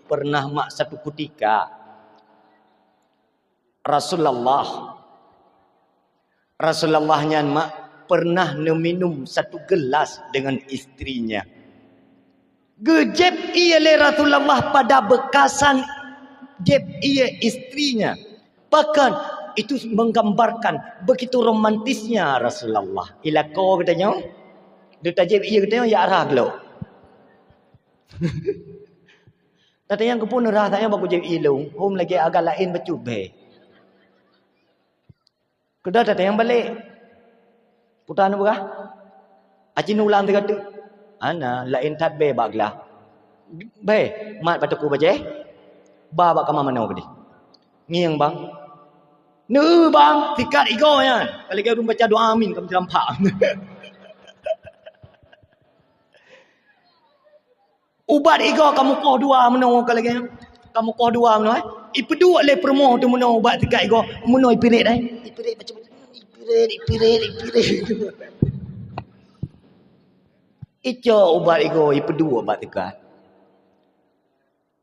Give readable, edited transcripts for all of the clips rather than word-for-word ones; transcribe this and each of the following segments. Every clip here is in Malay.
pernah mak satu ketika Rasulullahnya mak pernah minum satu gelas dengan istrinya. Gejep ia le Rasulullah pada bekasan jeb ia istrinya. Bahkan itu menggambarkan begitu romantisnya Rasulullah. Ila kau katanya, dia tajib ia katanya ya arah gelo. Tadi yang kepun rasanya baku jeb ilung, hom lagi agak lain bercube. Kedah tadi yang balik. Putan apa? Acin ulang tiga tu. Ana lain tat be baglah. Be, mat batuku baje. Ba bak kama mana budi. Ngiang bang. Nu bang, tikat ego yan. Kalau kau baca doa amin kamu jampak. Ubat ego kamu koh dua meno kalau kamu koh dua meno. Ipu dua le promo tu meno ubat tikat ego meno ipirit ai. Ipirit macam ipirit. Ijo ubat ego ipu dua ubat tikat.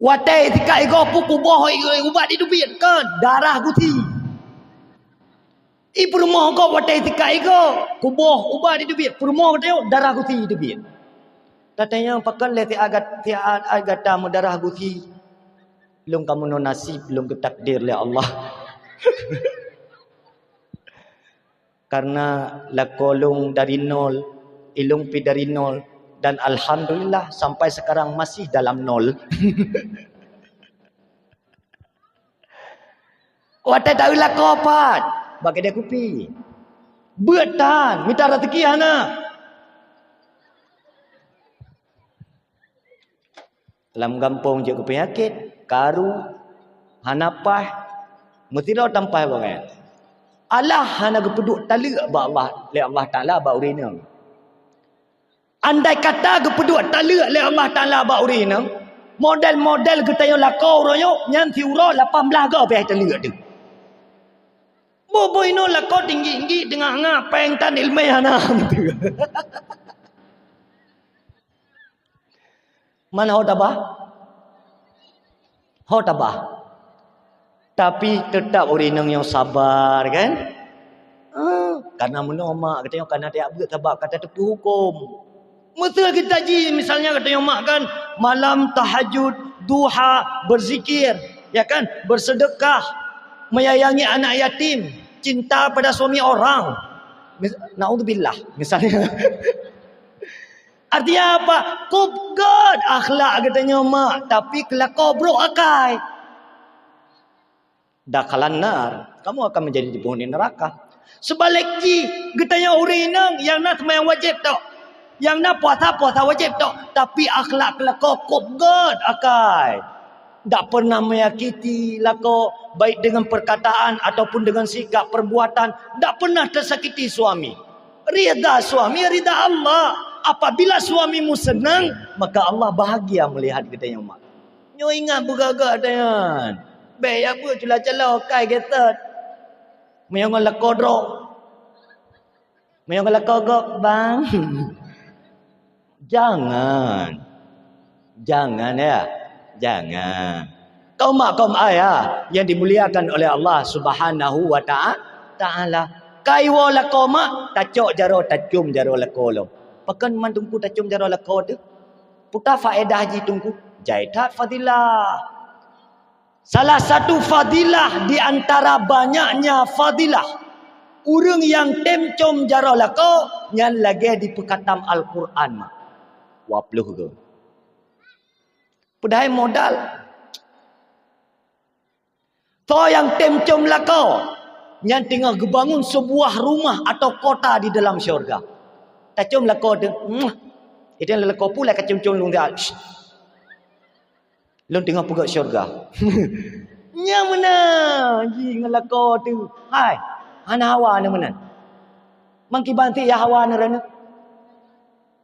Watai tikat ego puku boh ubat itu biar kan darah guti. Ipu rumah kau watai tikat ego kuboh ubat itu biar. Rumah kau darah guti itu biar. Katanya pakai leti agat tamu darah guti. Belum kamu no nasib, belum ketakdir oleh Allah. Karena lakolong dari nol, ilung pi dari nol, dan alhamdulillah sampai sekarang masih dalam nol. Watai tahu lah kopat, bagi dia kupi. Betan, minta rezeki ana. Dalam kampung je penyakit, karu, hanapah, mesti dah tampah bangan. Allah hana gepeduk talak ba Allah, le Allah Taala ba urina. Andai kata gepeduk talak le Allah Taala ba urina, model-model getayo lakau royo nyan tiuro 18 ga pe talak tu. Boboy no lakau tinggi-tinggi dengan ngapeng tan ilmu hana tu. Mana hotabah? Hotabah. Tapi tetap orang yang sabar kan? Karena menoma katanya karena dia buat sebab kata tepu hukum. Mesti kita ji misalnya katanya mak kan malam tahajud, duha, berzikir, ya kan? Bersedekah, menyayangi anak yatim, cinta pada suami orang. Naudzubillah misalnya. Artinya apa? Kubgad akhlak katanya mak. Tapi kelakau bro akai. Dakalan nar. Kamu akan menjadi di penghuni neraka. Sebalik ji. Katanya orang yang nak semayang wajib tak. Yang nak puasa wajib tak. Tapi akhlak kelakau kubgad akai. Tak pernah menyakiti lakau. Baik dengan perkataan ataupun dengan sikap perbuatan. Tak pernah tersakiti suami. Rida suami, rida Allah. Apabila suamimu senang, maka Allah bahagia melihat katanya mak. Nyo ingat buka-buka katanya. Baik apa celah-celah kai kita. Mayang lakodro. Mayang lakodro bang. Jangan ya. Jangan. Kaum mak kaum ayah yang dimuliakan oleh Allah Subhanahu wa taala. Kaiwa lakoma tacok jaro tacum jaro lakolo. Pakan mantungku tacum jaro lakau tu. Puta faedah ji tungku. Jaitat fadilah. Salah satu fadilah di antara banyaknya fadilah. Urang yang temcom jaro lakau. Yang lagi di pekatam Al-Quran. Wapluh ke. Pedai modal. So yang temcom lakau. Yang tengah gebangun sebuah rumah atau kota di dalam syurga. Tacum lakau tu. Itu yang lakau pula kacum-cum lung dia. Lung tengah pegak syurga. Nya mana? Ji ngelakau tu. Hai. Ana hawa na mana? Mangki banti ya hawa na rana.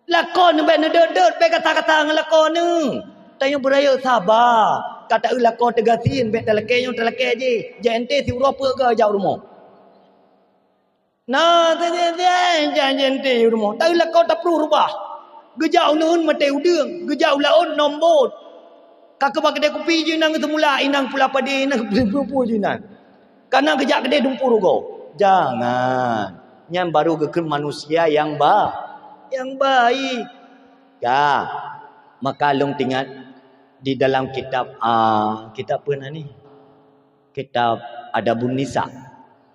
Lakau nu be na dot be kata-kata ngelakau nu. Tanya beraya sabar. Kata lakau tegasin be telake je. Jente si Eropa ke jauh rumah. Nah, jangan rumah. Tahu lah kau tak perlu rubah. Gejau nun mati udang, gejau laun nombor. Kakak bak kedai kopi je nang ketemu lah inang pula pada inang berapa je nang. Karena kejak kedai dumpur go. Jangan. Yang baru ke manusia yang baik. Ya. Maka long tinggal di dalam kitab kitab apa ni? Kitab Adabun Nisa.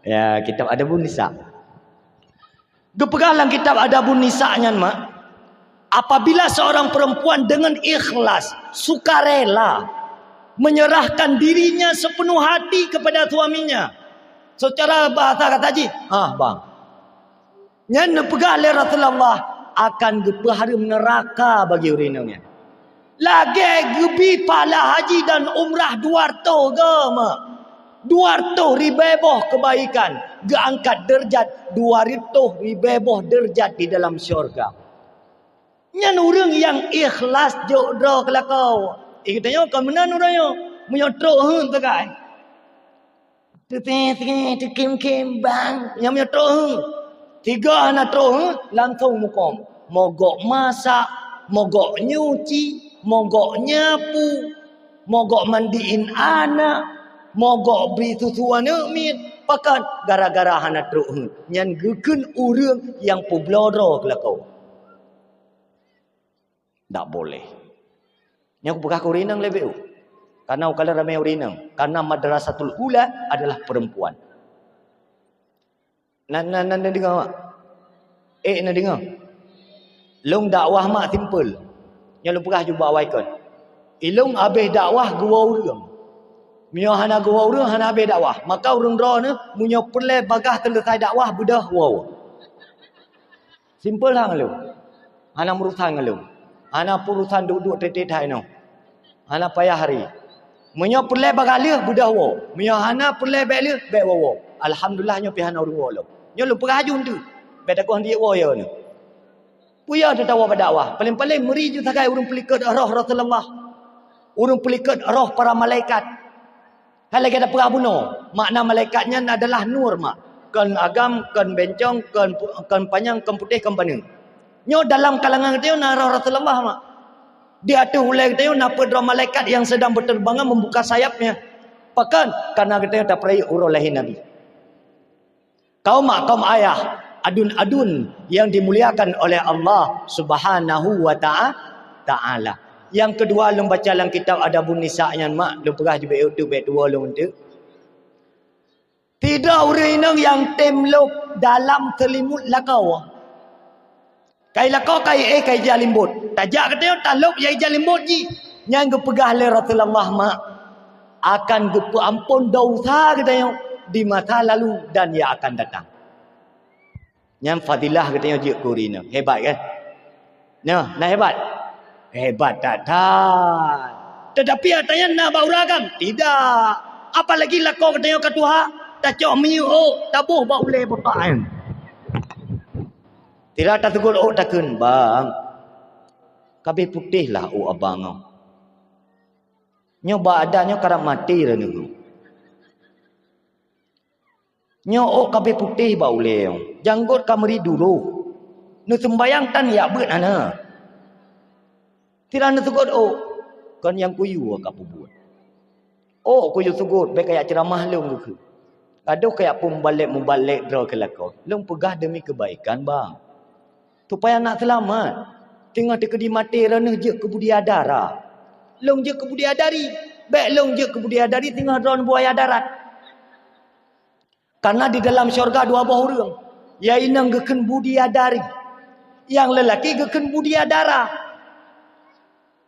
Ya, kitab Adabun Nisa. Gepegahlah kitab Adabun Nisa-nya mak. Apabila seorang perempuan dengan ikhlas, sukarela menyerahkan dirinya sepenuh hati kepada suaminya. Secara bahasa kata haji, bang. Yang pegah oleh Rasulullah akan gepahara neraka bagi urinanya. Lagi gebi pala haji dan umrah 200 ke mak. 200 ribeboh kebaikan. Geangkat derjat 200 ribeboh derjat di dalam syurga. Yang orang yang ikhlas jodoh kelakau. Katanya kau menan orangnya. Menyotrok hun tu kan. Kim bang. Yang menyotrok hun. 3 anak trok hun. Langsung mukom. Mogok masak. Mogok nyuci. Mogok nyapu. Mogok mandiin anak. Mogok beri susu anak mit. Pakat gara-gara anak trok hun. Yang geken orang yang publoro kelakau. Tak boleh. Yang aku bekah urinang lebih. Karena kalau ramai urinang. Karena madrasatul ula adalah perempuan. Nan dengar mak? Nak dengar? Long dakwah mak simple. Yang lu bekah cuba awaikan. Ilung habis dakwah gua urang. Mio hana gua urang hana habis dakwah. Maka urang ro ni munyo perle bagah selesai dakwah bedah wow. Simple hang lu. Hana merusan lu. Ana urusan duduk tetet-tetet no. Ana payah hari. Menyo perle bagalia budah wo. Menyo hana perle bele be wo. Alhamdulillah nyo pihana urwo lo. Nyo lu perajun tu. Be tak ko dia wo yo no. Puya tetawa berdakwah. Paling-paling meri ju sakai urang pelikat roh Rasulullah. Urang pelikat roh para malaikat. Hal lagi ada perabuno. Makna malaikatnya adalah nur mak. Kan agam, kan bencong, kan panjang, kan putih, kan panjang. Nyo dalam kalangan kita nara Rasulullah mak. Dia tu hulai kita napa dua malaikat yang sedang berterbangan membuka sayapnya. Pakan karena kita tak pernah urulahi Nabi. Kaum ayah, adun-adun yang dimuliakan oleh Allah Subhanahu wa taala. Yang kedua lum baca dalam kitab Adabun Nisa-nya mak, lum perah je YouTube dua lum tu. Tidak urinang yang temlok dalam selimut lakau. Kai lakau kai kai jalimbut. Tajak katanya taluk yai jalimbut ji. Yang gepegah le Rasulullah mak akan gepe ampun dosa katanya di masa lalu dan yang akan datang. Yang fadilah katanya je kurina. Hebat kan? Nah hebat. Hebat tak? Tetapi katanya nak bauragam. Tidak. Apalagi lakau katanya ke Tuhan. Tak cok miu tabuh bau le bapak. Tidak tak tegur takun bang. Kabeh putih lah abang. Nyo badannya karena mati lah ni. Nyo kabeh putih bau le. Janggut kameri dulu. Nu sembayang tan ya beut ana. Tidak nak tegur kan yang kuyu kap buat. Kuyu tegur baik kayak ceramah leung ke. Aduh kayak membalik draw ke lakau. Leung pegah demi kebaikan bang. Supaya nak selamat. Tengah di mati ranah je kebudia darah. Long je kebudia dari. Baik long je kebudia dari tengah drone buaya darat. Karena di dalam syurga dua buah orang. Yang inang geken budia dari. Yang lelaki geken budia darah.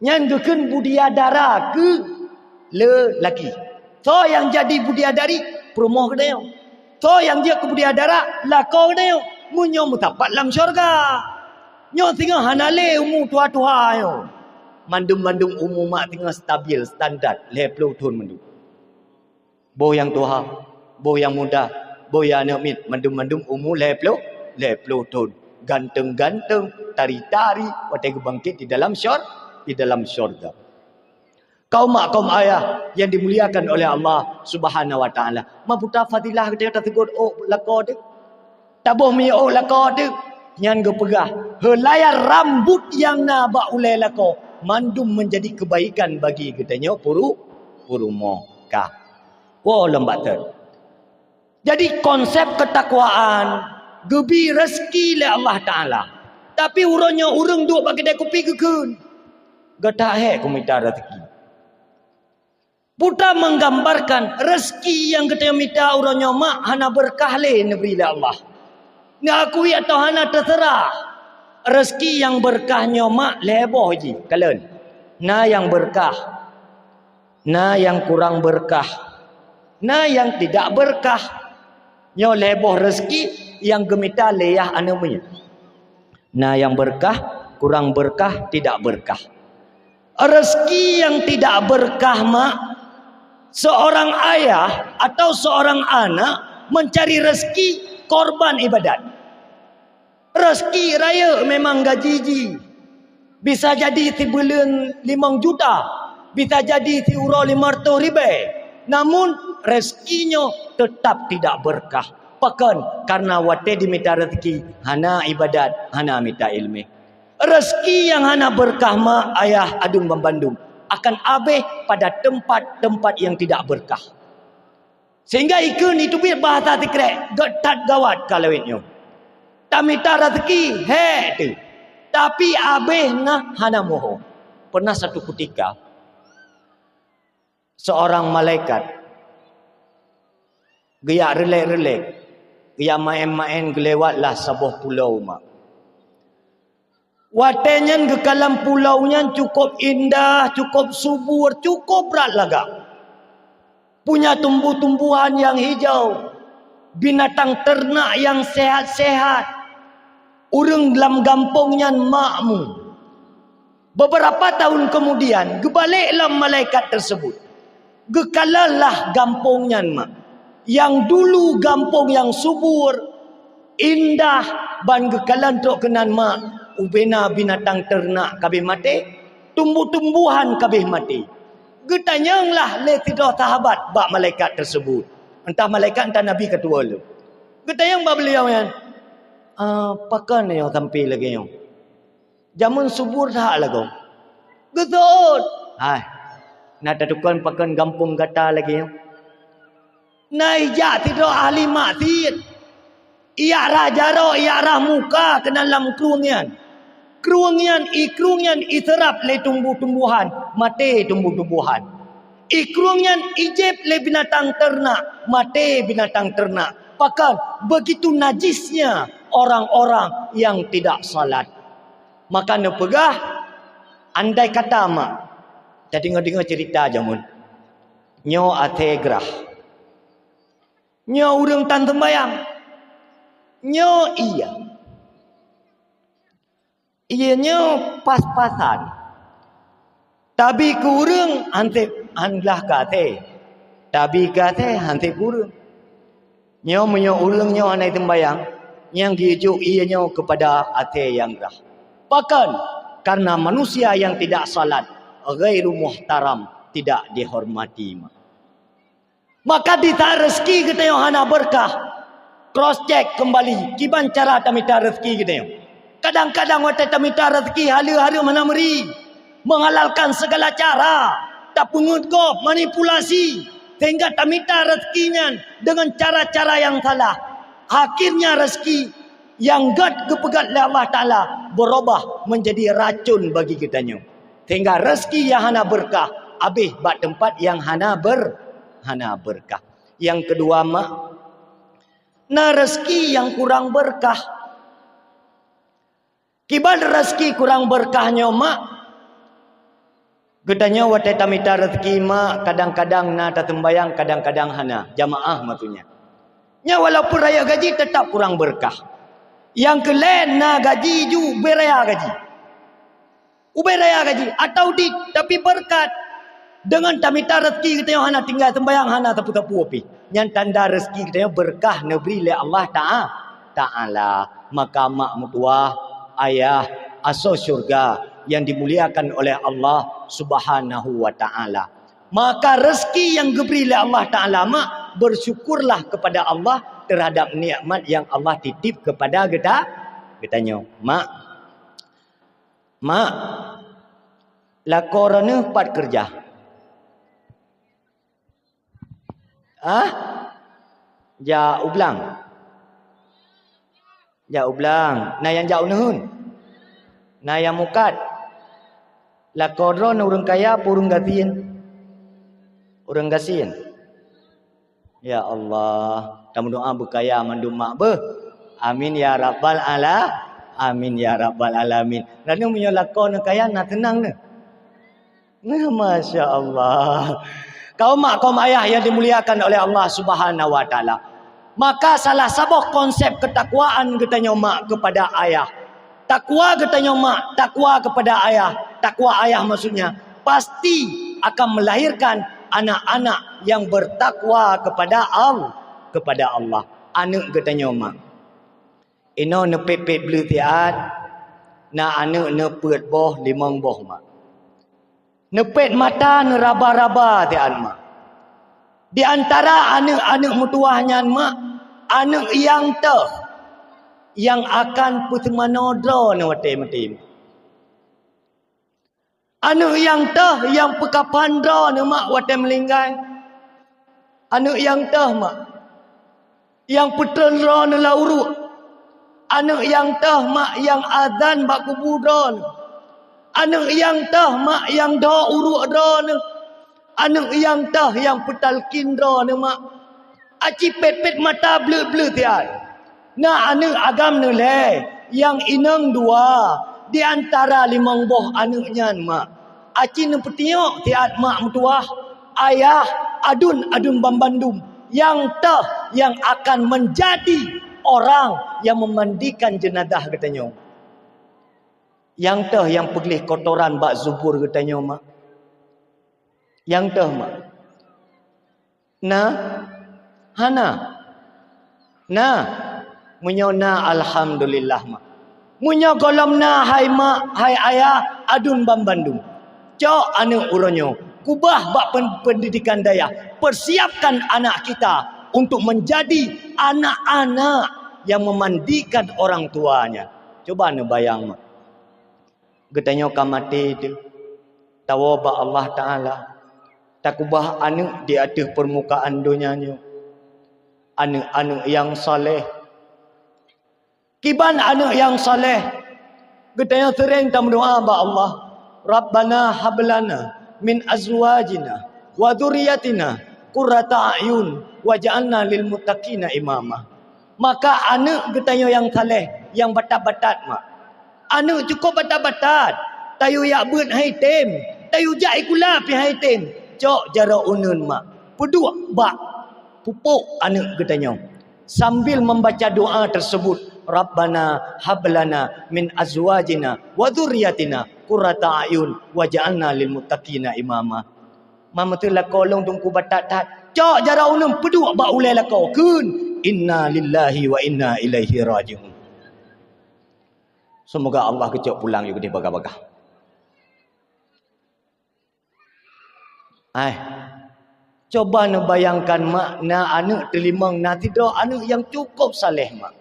Yang geken budia darah ke lelaki. So yang jadi budia dari promoh ke dia. So yang dia kebudia darah lakau ke dia. Munyo mutapat dalam syurga. Nyo tengah hanale umum tua-tua yo. Mandum-mandum umum mak tengah stabil, standar. 50 tahun mandum. Boh yang tua, boh yang muda, boh yang anak mit. Mandum-mandum umum 50 tahun. Ganteng-ganteng, tari-tari. Watai bangkit di dalam syurga. Kaum ayah yang dimuliakan oleh Allah Subhanahu wa taala. Maputa fadilah kita tegur lakau dia. Tabuh mi lakau dia. Yang gepegah helaya rambut yang na ba ulai lakau mandum menjadi kebaikan bagi kitanya purumo ka. Lembak ter. Jadi konsep ketakwaan gebi rezeki le Allah Taala. Tapi urangnya urang duk bagi dia kopi kekun. Gata he kumita rezeki. Putra menggambarkan rezeki yang kita minta urangnya mak hana berkah le negeri le Allah. Ngakui atau hana terserah. Rezeki yang berkahnya mak leboh je kalian. Na yang berkah. Na yang kurang berkah. Na yang tidak berkah. Nyo leboh rezeki yang gemita leyah anamanya. Na yang berkah, kurang berkah, tidak berkah. Rezeki yang tidak berkah mak, seorang ayah atau seorang anak mencari rezeki korban ibadat. Rezeki raya memang gaji. Bisa jadi ti bulan 5 juta. Bisa jadi ti uro 500 ribu. Namun rezekinya tetap tidak berkah. Pakan karena wate diminta rezeki hana ibadat, hana minta ilmu. Rezeki yang hana berkah mak ayah adung membandung akan habis pada tempat-tempat yang tidak berkah. Sehingga ikun itu bahasa tikrek getat gawat kalau itu. Tak minta rezeki tu. Tapi habis nah hana moho. Pernah satu ketika seorang malaikat gaya relek-relek, gaya main-main gelewatlah sebuah pulau mak. Watenya ke dalam pulaunya cukup indah, cukup subur, cukup berat laga. Punya tumbuh-tumbuhan yang hijau, binatang ternak yang sehat-sehat. Urang dalam kampungnya makmu. Beberapa tahun kemudian, gebaliklah malaikat tersebut. Gekalalah kampungnya mak. Yang dulu kampung yang subur, indah, ban gekalan tok kenan mak. Ubena binatang ternak kabeh mati, tumbuh-tumbuhan kabeh mati. Getanyanglah le tidah sahabat bak malaikat tersebut. Entah malaikat entah nabi ketua lu. Getanyang bak beliau yang pakan yang tampil lagi yang. Jamun subur tak lagu. Getut. Hai. Nak tadukan pakan kampung kata lagi yang. Naija tidah ahli maksiat. Ia rajaro, ia rah muka ke dalam kerungian. Kerungian iterap le tumbuh-tumbuhan, mati tumbuh-tumbuhan. Kerungian ijeb le binatang ternak, mati binatang ternak. Bahkan begitu najisnya orang-orang yang tidak salat. Maka nepegah, andai kata mak. Tadi dengar cerita jamun. Nyo ategrah. Nyo urang tan sembayang. Nyo iya. Ianya pas-pasan. Tapi kurang hante anlah kate. Tapi kate hante kurang. Nyo menyo urang nyo anai tembayang yang diujuk ianya kepada ate yang rah. Bahkan karena manusia yang tidak salat, ghairu muhtaram, tidak dihormati. Maka di rezeki kita yang hana berkah. Cross check kembali. Kiban cara tamita rezeki kita yang. Kadang-kadang waktu tamita rezeki hari-hari mana meri. Menghalalkan segala cara. Tak pengutgop, manipulasi. Sehingga tamita rezekinya dengan cara-cara yang salah. Akhirnya rezeki yang gad kepegat oleh Allah Ta'ala berubah menjadi racun bagi kitanya. Sehingga rezeki yang hana berkah. Habis bak tempat yang hana berkah. Yang kedua mak. Nah rezeki yang kurang berkah. Kibal rezeki kurang berkahnya mak. Gedanya wate tamita rezeki mak. Kadang-kadang na tatembayang, kadang-kadang hana. Jamaah matunya. Nya walaupun raya gaji tetap kurang berkah. Yang kelain na gaji ju beraya gaji. Uberaya gaji. Atau di tapi berkat. Dengan tamita rezeki kita yang hana tinggal sembayang hana tapu-tapu api. Yang tanda rezeki kita yang berkah negeri oleh Allah Ta'ala. Maka mak mutuah, ayah, asal syurga yang dimuliakan oleh Allah Subhanahu wa Ta'ala. Maka rezeki yang diberi oleh Allah Ta'ala mak, bersyukurlah kepada Allah terhadap nikmat yang Allah titip kepada kita. Kitanya, mak, Lakorana pat kerja. Ja ublang. Ja ublang. Na yang jauh nuhun. Na yang mukat. Lakoron urang kaya purung gatiin. Urang gasin. Ya Allah, kamu doa berkaya mandum mak be. Amin ya rabbal ala. Amin ya rabbal alamin. Dan yang punya lakon kaya nak tenang ne. Nah, Masya Allah. Kaum mak, kaum ayah yang dimuliakan oleh Allah Subhanahu wa taala. Maka salah satu konsep ketakwaan kita nyomak kepada ayah. Takwa kita nyomak, takwa kepada ayah. Takwa ayah maksudnya pasti akan melahirkan anak-anak yang bertakwa kepada Allah. Anak kita nyomak. Ino ne pepet blue tiat. Na anak ne peut boh limang boh mak. Nepet mata ne raba-raba tiat mak. Di antara anak-anak mutuahnya mak, anak yang yang akan putumanodro ne wate-mate. Anak yang yang pekapandro ne mak wate melinggai. Anak yang mak. Yang putenro ne lauru. Anak yang mak yang azan bak kubudron. Anak yang mak yang do uruk dron. Anak yang yang petalkin dron mak. Aci pet-pet mata bleu-bleu tiat. Nah anak agam ne le yang inang dua di antara limang boh anaknya mak. Aci ne petiok tiat mak mutuah ayah adun bambandum yang yang akan menjadi orang yang memandikan jenazah katanya. Yang yang pergi kotoran bak zubur katanya mak. Yang mak. Hana. Munyona alhamdulillah mak. Munya golamna hai mak, hai ayah adun bambandum. Cok anak uronyo, kubah bak pendidikan daya. Persiapkan anak kita untuk menjadi anak-anak yang memandikan orang tuanya. Coba anda bayang mak. Getanya kamati itu. Tawaba Allah Ta'ala. Takubah anak di atas permukaan dunianya. Anak-anak yang saleh. Kiban anak yang saleh. Getanya sering kita berdoa ba Allah. Rabbana hablana min azwajina wa dhurriyyatina qurrata a'yun waj'alna lil muttaqina imama. Maka anak getanya yang saleh, yang batat-batat mak. Anak cukup batat-batat. Tayu yak beut hai tem. Tayu jai kula pi hai tem. Cok jara unun mak. Peduk bak pupuk anak getanya. Sambil membaca doa tersebut, Rabbana hablana min azwajina wa dhurriyyatina qurrata a'yun waj'alna lil muttaqina imama. Mama tu la kolong tungku batat-tat. Cok jara unun peduk bak ulai la kau. Kun inna lillahi wa inna ilaihi raji'un. Semoga Allah kecok pulang juga di bagah-bagah. Coba nak bayangkan mak na anak telimang na tidur anak yang cukup saleh mak.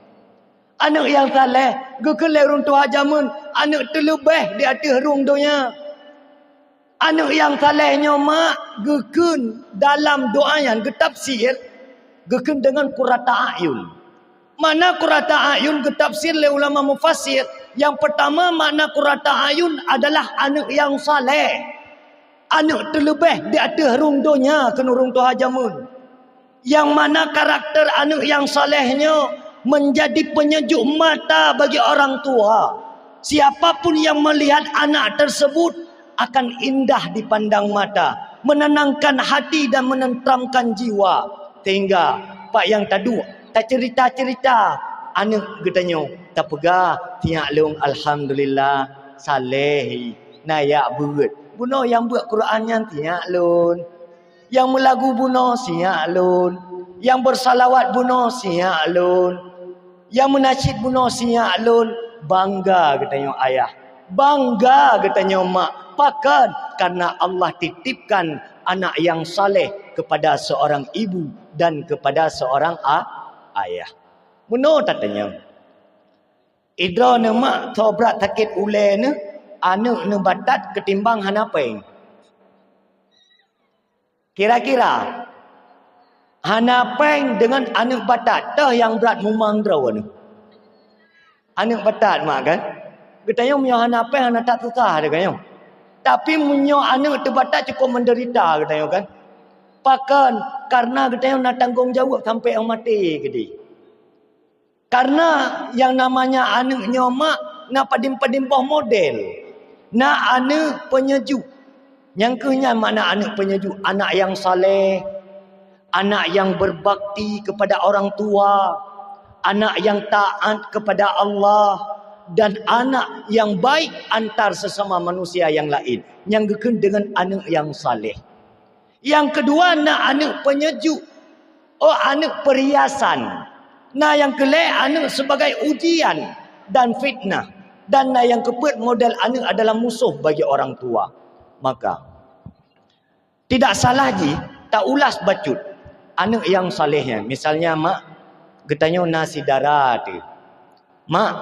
Anak yang saleh gekelai orang tua jamun, anak terlebih di atas rung donya. Anak yang salehnya mak gekun dalam doa yang getafsir gekun dengan qurrata a'yun. Mana qurrata a'yun getafsir oleh ulama mufassir. Yang pertama makna qurrata a'yun adalah anak yang saleh. Anak terlebih di atas rung donya kena rung tuha jamun. Yang mana karakter anak yang salehnya menjadi penyejuk mata bagi orang tua. Siapapun yang melihat anak tersebut akan indah dipandang mata, menenangkan hati dan menenteramkan jiwa. Sehingga pak yang tadu tak cerita-cerita anak getanya tak pegah tiak leung alhamdulillah saleh nayak beut. Buno yang buat Quran yang tiak lun. Yang melagu buno siak lun. Yang bersalawat buno siak lun. Yang menasyid buno siak lun. Bangga katanya ayah. Bangga katanya mak. Pakan karena Allah titipkan anak yang saleh kepada seorang ibu dan kepada seorang ayah. Buno tatanya. Idra ne mak tobrak takit ule ne anak ne batat ketimbang hanapeng? Kira-kira hanapeng dengan anak batat tah yang berat mumang draw ni. Anak batat mak kan? Katanya munyo hanapeng hana tak susah dia kan. Tapi munyo anak tu batat cukup menderita katanya kan. Pakan karena katanya nak tanggung jawab sampai yang mati ke dia. Karena yang namanya anaknya mak nak padim-padimpoh model. Nak anak penyejuk. Yang kenyang mana anak penyejuk? Anak yang saleh, anak yang berbakti kepada orang tua, anak yang taat kepada Allah, dan anak yang baik antar sesama manusia yang lain. Yang gekun dengan anak yang saleh. Yang kedua, anak penyejuk. Oh, anak perhiasan. Nah, yang kelima, anak sebagai ujian dan fitnah. Dan yang keempat, model anak adalah musuh bagi orang tua. Maka tidak salah ji tak ulas bacut anak yang salehnya. Misalnya mak katanya nasi darah tu. Mak,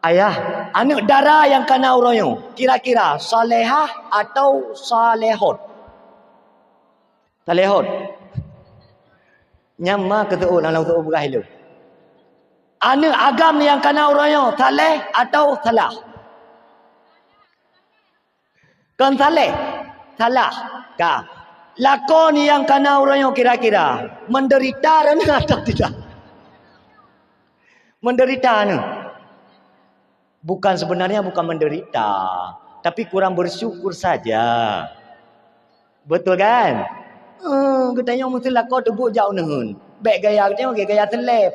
ayah, anak darah yang kena uroyo kira-kira salehah atau salehot? Salehot. Nyama ketua dalam ketua berah lu. Anak agam yang kena uroyo saleh atau salah? Kan saleh? Salah. Ka. Lakon yang kena orangnya kira-kira menderita atau tidak? Menderita ni. Bukan sebenarnya bukan menderita, tapi kurang bersyukur saja. Betul kan? Katanya mesti lakon tu buat jauh nehun. Baik gaya katanya gaya telep.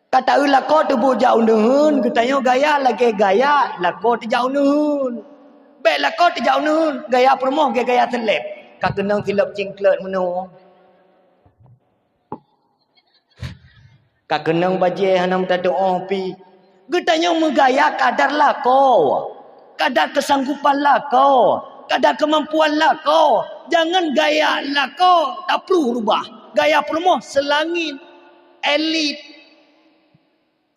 Kata lakon tu buat jauh nehun, katanya gaya lagi gaya lakon tu jauh nehun. Baiklah kau tidak nun gaya permoh gaya telep. Kau kenang silap cingklet meno. Kau kenang bajai hanam tak doa pi. Getanya menggaya kadar lah kau. Kadar kesanggupan lah kau. Kadar kemampuan lah kau. Jangan gaya lah kau. Tak perlu rubah. Gaya permoh selangit. Elit.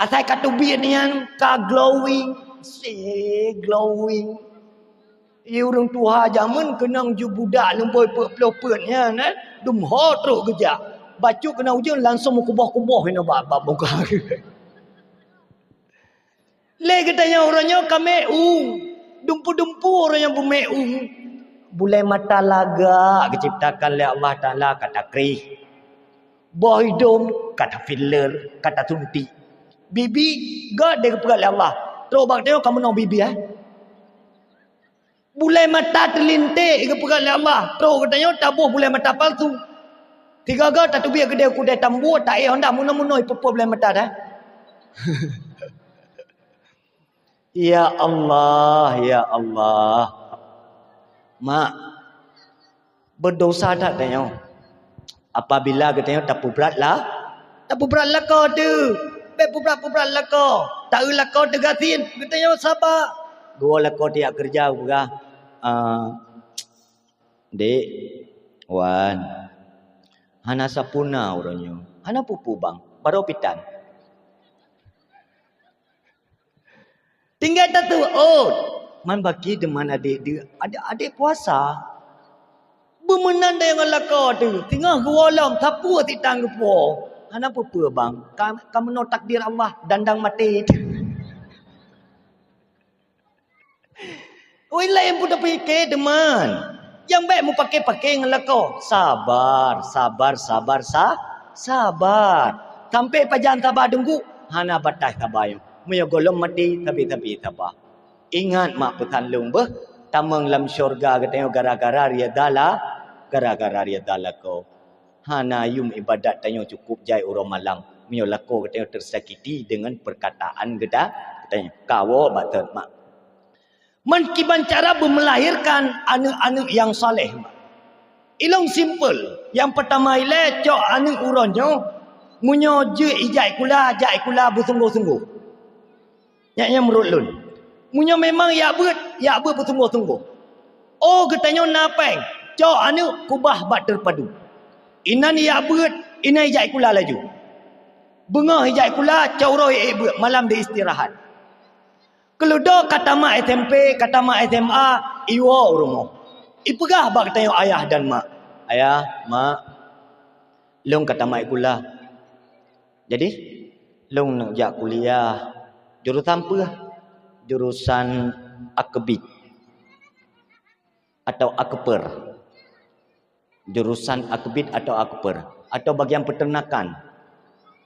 Asal kata biar ni ka glowing. Glowing. Orang tua zaman kenang ju budak lemboi pelopetnya kan dum ho teruk gejak bacu kena ujian langsung kubah-kubah hina bab buka le katanya orangnya kameu dumpu-dumpu orang yang bumeu bulai mata laga diciptakan oleh Allah Taala kata krih boh hidung kata filler kata suntik bibi gak dia kepegat oleh Allah terus bak tengok kamu nak bibi bulai mata terlintik ke pegang oleh Allah. Terus katanya tabuh bulai mata palsu. Tiga tak tu biar kedai kudai tambuh tak hendak munoi-munoi pepuh bulai mata dah. Ya Allah, ya Allah. Mak berdosa tak tanya. Apabila katanya tapu berat lah kau tu. Bepu berat lah kau. Tak lah kau tegasin. Katanya sabar. Gua lah kau tiap kerja buka. Dek, Wan, hana sapuna orangnya, hana pupu bang, baru pitan. Tinggal tak tu, man bagi deman adik dia, adik puasa. Bermenan dah yang kau tu, tinggal gua lam, tapu titang gepo. Hana pupu bang, kamu no takdir Allah, dandang mati. Oi lain pun fikir deman. Yang baik mu pakai dengan kau. Sabar. Sampai pajan sabar tunggu. Hana batas sabar. Muya golong mati tapi sabar. Ingat mak pesan lung beh. Tamang lam syurga katanya gara-gara riadalah kau. Hana yum ibadat tanya cukup jai urang malang. Muya lako katanya tersakiti dengan perkataan katanya kawo batat mak. Menkiban cara melahirkan anak-anak yang saleh. Ilong simple. Yang pertama ile cok anak uronyo munyo je ijai kula bersungguh-sungguh. Nya merut lun. Munyo memang ya ber bersungguh-sungguh. Oh katanya napeng. Cok anak kubah bat terpadu. Inan ya ber ina ijai kula laju. Bengah ijai kula cok roh malam dia istirahat. Keludak kata mak SMP, kata mak SMA, iwa rumah. Ipegah bak tanya ayah dan mak. Ayah, mak, long kata mak ikulah. Jadi, long nak jak kuliah. Jurusan apa? Jurusan akabit atau akper. Jurusan akabit atau akper. Atau bagian peternakan.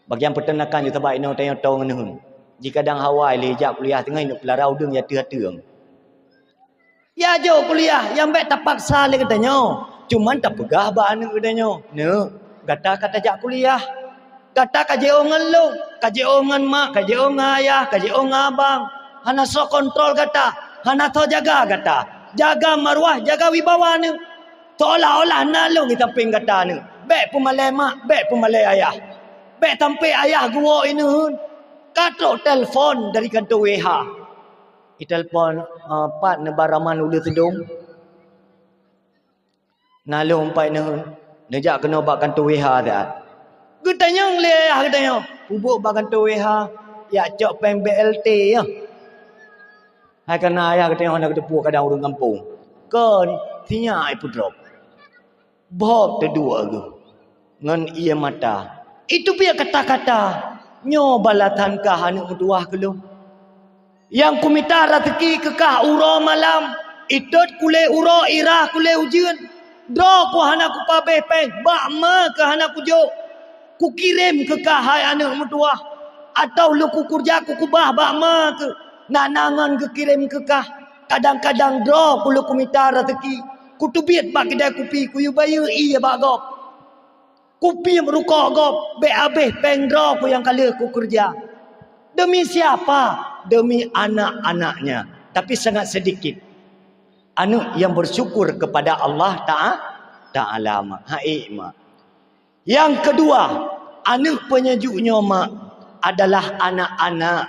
Bagian peternakan you sebab ino tanya tahu ngene. Jika dang Hawaii lejak kuliah tengah induk pelarau deng ya teu-teu. Ya jo kuliah yang baik terpaksa le katanya. Cuman tak pegah ba anu katanya. Ne, kata jak kuliah. Kata kajeo ngelung, kajeo ngan mak, kajeo ngayah, kajeo ngabang. Hana so kontrol kata, hana so jaga kata. Jaga marwah, jaga wibawa ni. Seolah-olah nalung kita ping kata ni. Baik pemalai mak, baik pemalai ayah. Baik sampai ayah gua ini. Katok telefon dari kantor WH. Telefon pat nebaraman ulu sedung. Nalung empat ni. Nejak kena bak kantor WH dah. Getanya le ayah getanya. Bubuk bak kantor WH. Ya cok peng BLT ya. Hai kena ayah getanya hendak ketepuk kadang urang kampung. Kan tinya ai pudrop. Bob kedua tu. Ngan ia mata. Itu dia kata-kata. Nyo balatan kah anu mutuah kelum. Yang kumita rezeki kekah uro malam. Itot kule uro irah kule ujian. Do ku hana ku pabeh peng. Bak ma ke hana ku jo. Ku kirim kekah hai anu mutuah. Atau lu ku kurja ku kubah bak ma ke. Nanangan ke kirim kekah. Kadang-kadang do ku lu kumita rezeki. Ku tubit bak kedai kupi. Ku yu bayu iya bak gop. Kupi merukok gop. Be habis pengdro ku yang kali ku kerja. Demi siapa? Demi anak-anaknya. Tapi sangat sedikit. Anak yang bersyukur kepada Allah Ta'ala. Hai mak. Yang kedua. Anak penyejuknya mak. Adalah anak-anak.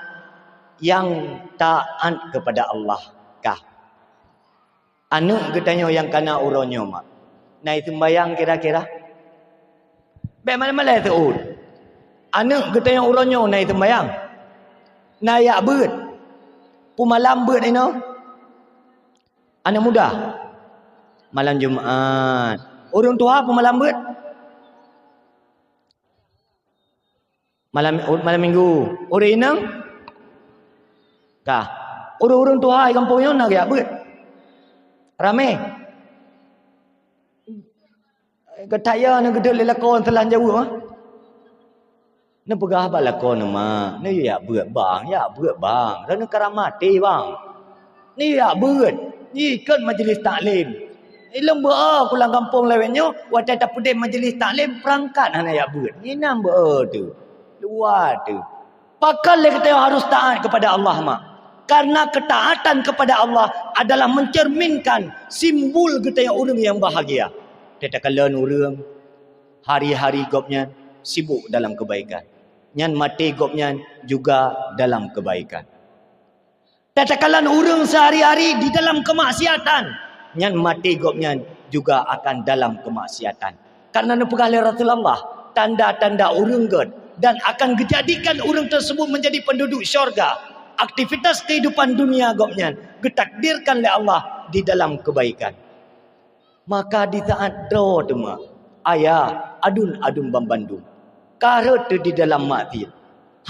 Yang taat kepada Allah. Kah? Anak katanya yang kena uronyo mak. Nah itu bayang kira-kira. Baik malam-malam tu. Anak kita yang uronyo naik tembayang. Nayak beut. Pumalam beut ini. Anak muda. Malam Jumaat. Orang tua pumalam beut. Malam Minggu. Orang inang. Kah. Orang-orang tua di kampungnya nak yak beut. Ramai. Ketaya nak gedul lakon telan jauh ah. Nak pegah ba lakon mak. Ni ya beut bang, ya beut bang. Dan karamati bang. Ni ya beut. Ni kan majlis taklim. Ilmu beut pulang kampung lewetnya, wadah tak pedih majlis taklim perangkat hana ya beut. Ni nam beut tu. Luar tu. Pakal le kita harus taat kepada Allah mak. Karena ketaatan kepada Allah adalah mencerminkan simbol kita yang orang yang bahagia. Tetakalan orang hari-hari gopnya sibuk dalam kebaikan. Nyan mati gopnya juga dalam kebaikan. Tetakalan orang sehari-hari di dalam kemaksiatan. Nyan mati gopnya juga akan dalam kemaksiatan. Karena nepegah oleh Rasulullah tanda-tanda orang god dan akan dijadikan orang tersebut menjadi penduduk syurga. Aktivitas kehidupan dunia gopnya ditakdirkan oleh Allah di dalam kebaikan. Maka di saat do tema ayah adun-adun bambandung karut di dalam maksiat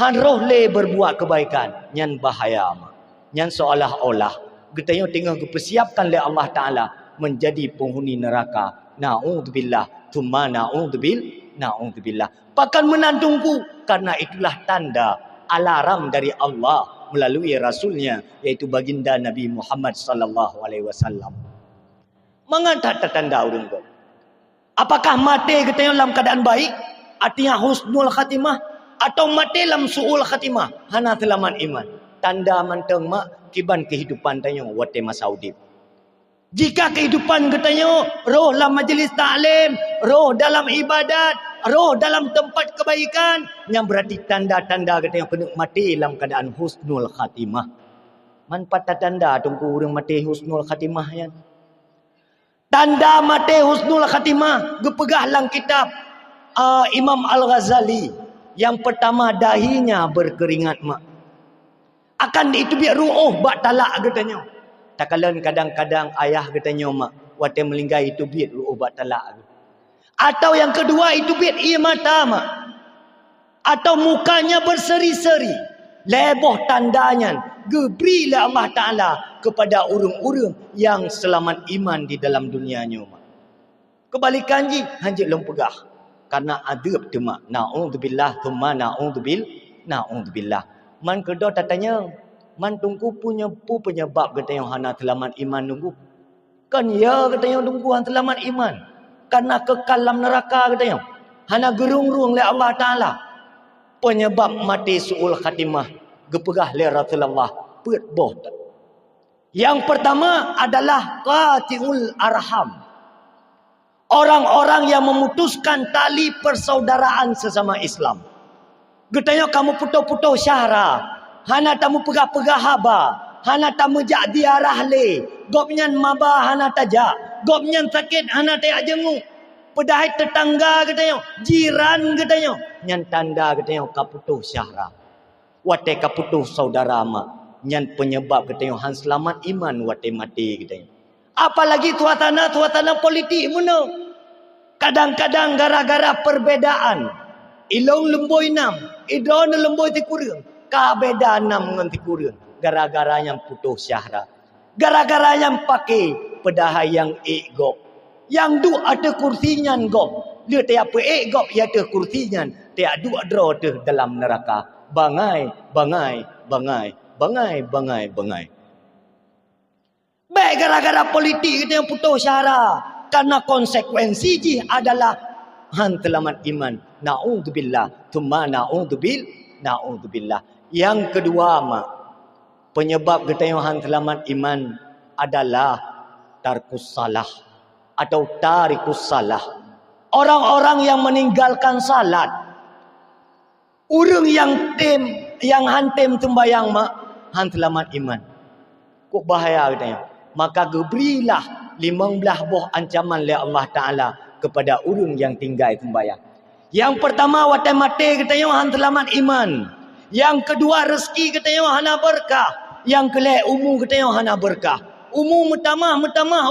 han roh le berbuat kebaikan nyan bahaya mak nyan seolah-olah getanya tengah dipersiapkan oleh Allah Taala menjadi penghuni neraka. Naudzubillah thumma naudzubillah. Bahkan menandungku karena itulah tanda alarm dari Allah melalui rasulnya yaitu baginda Nabi Muhammad sallallahu alaihi wasallam. Mengantar tanda orang tu. Apakah mati kita dalam keadaan baik? Artinya husnul khatimah. Atau mati dalam su'ul khatimah. Hana selamat iman. Tanda manteng mak. Kiban kehidupan tanya. Wate masaudib. Jika kehidupan katanya. Roh dalam majlis ta'lim. Roh dalam ibadat. Roh dalam tempat kebaikan. Yang berarti tanda-tanda katanya. Kena mati dalam keadaan husnul khatimah. Manfaat tanda tunggu orang mati husnul khatimah ya. Tanda mati husnul khatimah gepegah lang kitab Imam Al-Ghazali yang pertama dahinya berkeringat mak. Akan itu biar ru'uh bak talak katanya. Tak kala kadang-kadang ayah katanya mak, wate melinggai itu biar ru'uh bak talak. Atau yang kedua itu biar ia mata mak. Atau mukanya berseri-seri. Leboh tandanya. Geberilah Allah Ta'ala kepada urung-urung yang selamat iman di dalam dunianya mak. Kebalikan ji, hanjit long pegah. Karena adab tu mak. Na'udzubillah, thumma na'udzubillah. Man kedua tatanya, man tunggu punya penyebab katanya hana selamat iman nunggu. Kan ya katanya tunggu han selamat iman. Karena kekal dalam neraka katanya. Hana gerung-gerung oleh Allah Ta'ala. Penyebab mati su'ul khatimah. Gepegah oleh Rasulullah. Pet boh. Yang pertama adalah qati'ul arham. Orang-orang yang memutuskan tali persaudaraan sesama Islam. Getanya kamu putus-putus syahra. Hana tamu pegah-pegah haba. Hana tamu jak diarah le. Gopnyan mabah hana tajak. Gopnyan sakit hana tayak jenguk. Pedahai tetangga katanya, jiran katanya, nyan tanda katanya kaputus syahra. Wate kaputus saudara mak, nyan penyebab katanya han selamat iman wate mati katanya. Apalagi suasana politik mana? Kadang-kadang gara-gara perbedaan. Ilong lemboi nam, idon lemboi tikurun. Ka beda nam ngan tikurun. Gara-gara yang putus syahra. Gara-gara yang pakai pedahai yang egok. Yang du ada kursinya gop. Dia tiap gop ya ada kursinya. Tiap du ada dalam neraka. Bangai. Baik gara-gara politik kita yang putus syara. Karena konsekuensi ji adalah han selamat iman. Na'udzubillah. Thumma na'udzubillah. Yang kedua mak. Penyebab kita yang han selamat iman adalah tarkus salah. Atau tarikus salah. Orang-orang yang meninggalkan salat. Urang yang hantem sembayang mak, han selamat iman. Kok bahaya katanya. Maka geberilah 15 buah ancaman oleh Allah Ta'ala kepada urang yang tinggal sembayang. Yang pertama watai mati katanya han selamat iman. Yang kedua rezeki katanya hana berkah. Yang kelih umur katanya hana berkah. Umur metamah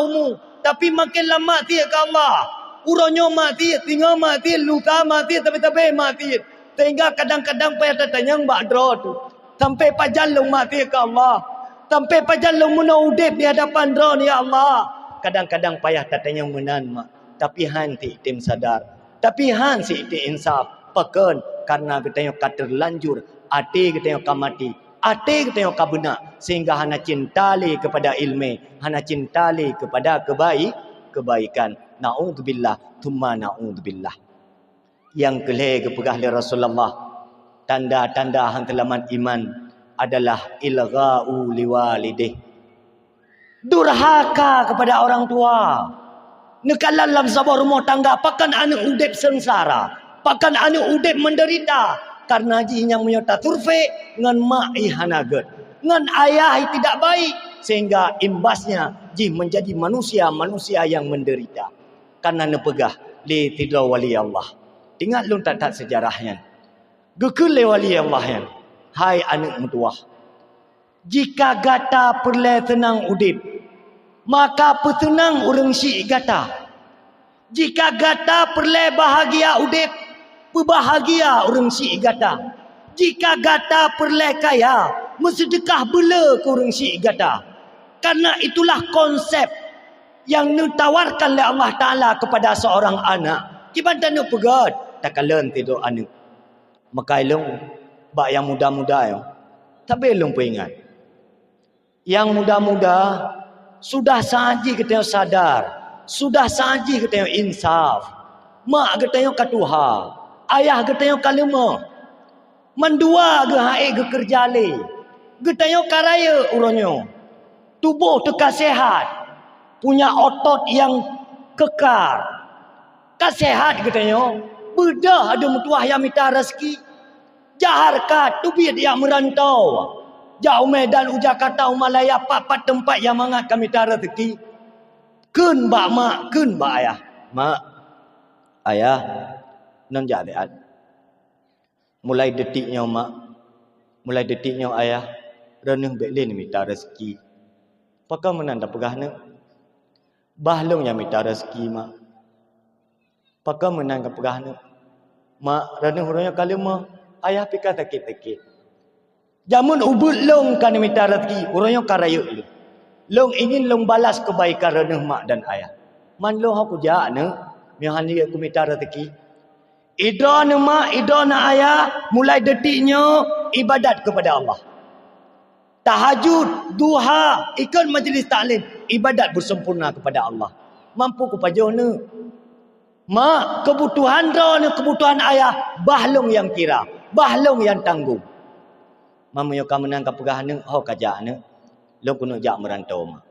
umur. Tapi makin lama dia ke Allah. Uronyo mati, tinggal mati, luka mati, tapi mati. Sehingga kadang-kadang payah tanya mbak dro tu. Sampai pajal lu mati ke Allah. Sampai pajal lu muna udip di hadapan dro ni ya Allah. Kadang-kadang payah tanya menan mak. Tapi han ti tim sadar. Tapi han si ti insaf. Pekan karena kita terlanjur. Ati kita mati. Ati kita benar. Sehingga hana cintali kepada ilmu. Hana cintali kepada kebaikan. Na'udzubillah. Thumma na'udzubillah. Yang kelih kepegah oleh Rasulullah. Tanda-tanda han selamat iman adalah ilgha'u liwalidih. Durhaka kepada orang tua. Nekalan dalam sebuah rumah tangga. Pakan anak udip sengsara. Pakan anak udip menderita. Karena jinya menyota survei. Ngan mak ihanaget. Ngan ayah tidak baik. Sehingga imbasnya ji menjadi manusia yang menderita. Karena nepegah li tidra wali Allah. Ingat lu tak sejarahnya. Gekul le wali Allah yang. Hai anak mutuah. Jika gata perle tenang udip. Maka petenang orang syik gata. Jika gata perle bahagia udip. Berbahagia orang syik gata. Jika gata perle kaya. Bersedekah bela ke orang syik gata. Karena itulah konsep yang ditawarkan oleh Allah Ta'ala kepada seorang anak. Kiban tak nak pegat. Tak kalen tidur anak. Maka ilung. Bak yang muda-muda yo. Tapi ilung pun ingat. Yang muda-muda. Sudah sahaja kita sadar. Sudah sahaja kita insaf. Mak kita katuha. Ayah kita kalima. Mendua ke haik ke kerja le. Kita karaya uronyo. Tubuh teka sehat. Punya otot yang kekar. Kasehat katanya. Bedah ada mutuah yang minta rezeki. Jaharkat tu biar dia merantau. Jauh Medan, Jakarta, Malaya, papat tempat yang mangat kami minta rezeki. Kun bak mak, kun bak ayah. Mak, ayah, non jadiat. Mulai detiknya mak. Mulai detiknya ayah. reneh belin minta rezeki. Pakai menanda pegah ne. Bahlong yang minta rezeki mak. Pakai menanda pegah ne. Mak reneh huranya kalima ayah pika takit-takit. Jamun ubud long kan minta rezeki, huranya karayuk lu. Long ingin long balas kebaikan reneh mak dan ayah. Man long aku jak ne, mihan dia aku minta rezeki. Ida ne mak, ida ne ayah, mulai detiknya ibadat kepada Allah. Tahajud, duha, ikut majlis taklim, ibadat bersempurna kepada Allah. Mampu kepada ne. Mak, kebutuhan dah ne, kebutuhan ayah, bahlong yang kira, bahlong yang tanggung. Mamuyo ka menang ka pegah ne, ho kajak ne, lo kuno jak merantau mak.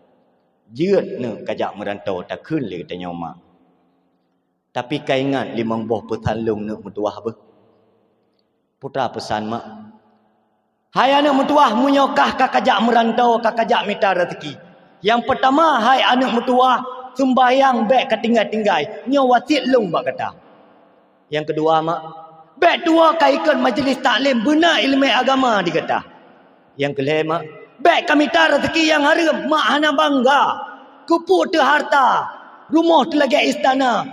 Jeut ne kajak merantau tak kun le tanya mak. Tapi kau ingat 5 buah petalung ne mutuah apa? Putra pesan mak. Hai anak mutuah munyokah ka kajak merantau, ka kajak minta rezeki. Yang pertama, hai anak mutuah sembahyang bek ketinggai-tinggai, nyo wasit long bak kata. Yang kedua mak, bek tua ka ikut majlis taklim benar ilmu agama dikata. Yang kelima mak, bek kami minta rezeki yang haram, mak hana bangga. Kupuk tu harta, rumah tu lagi istana,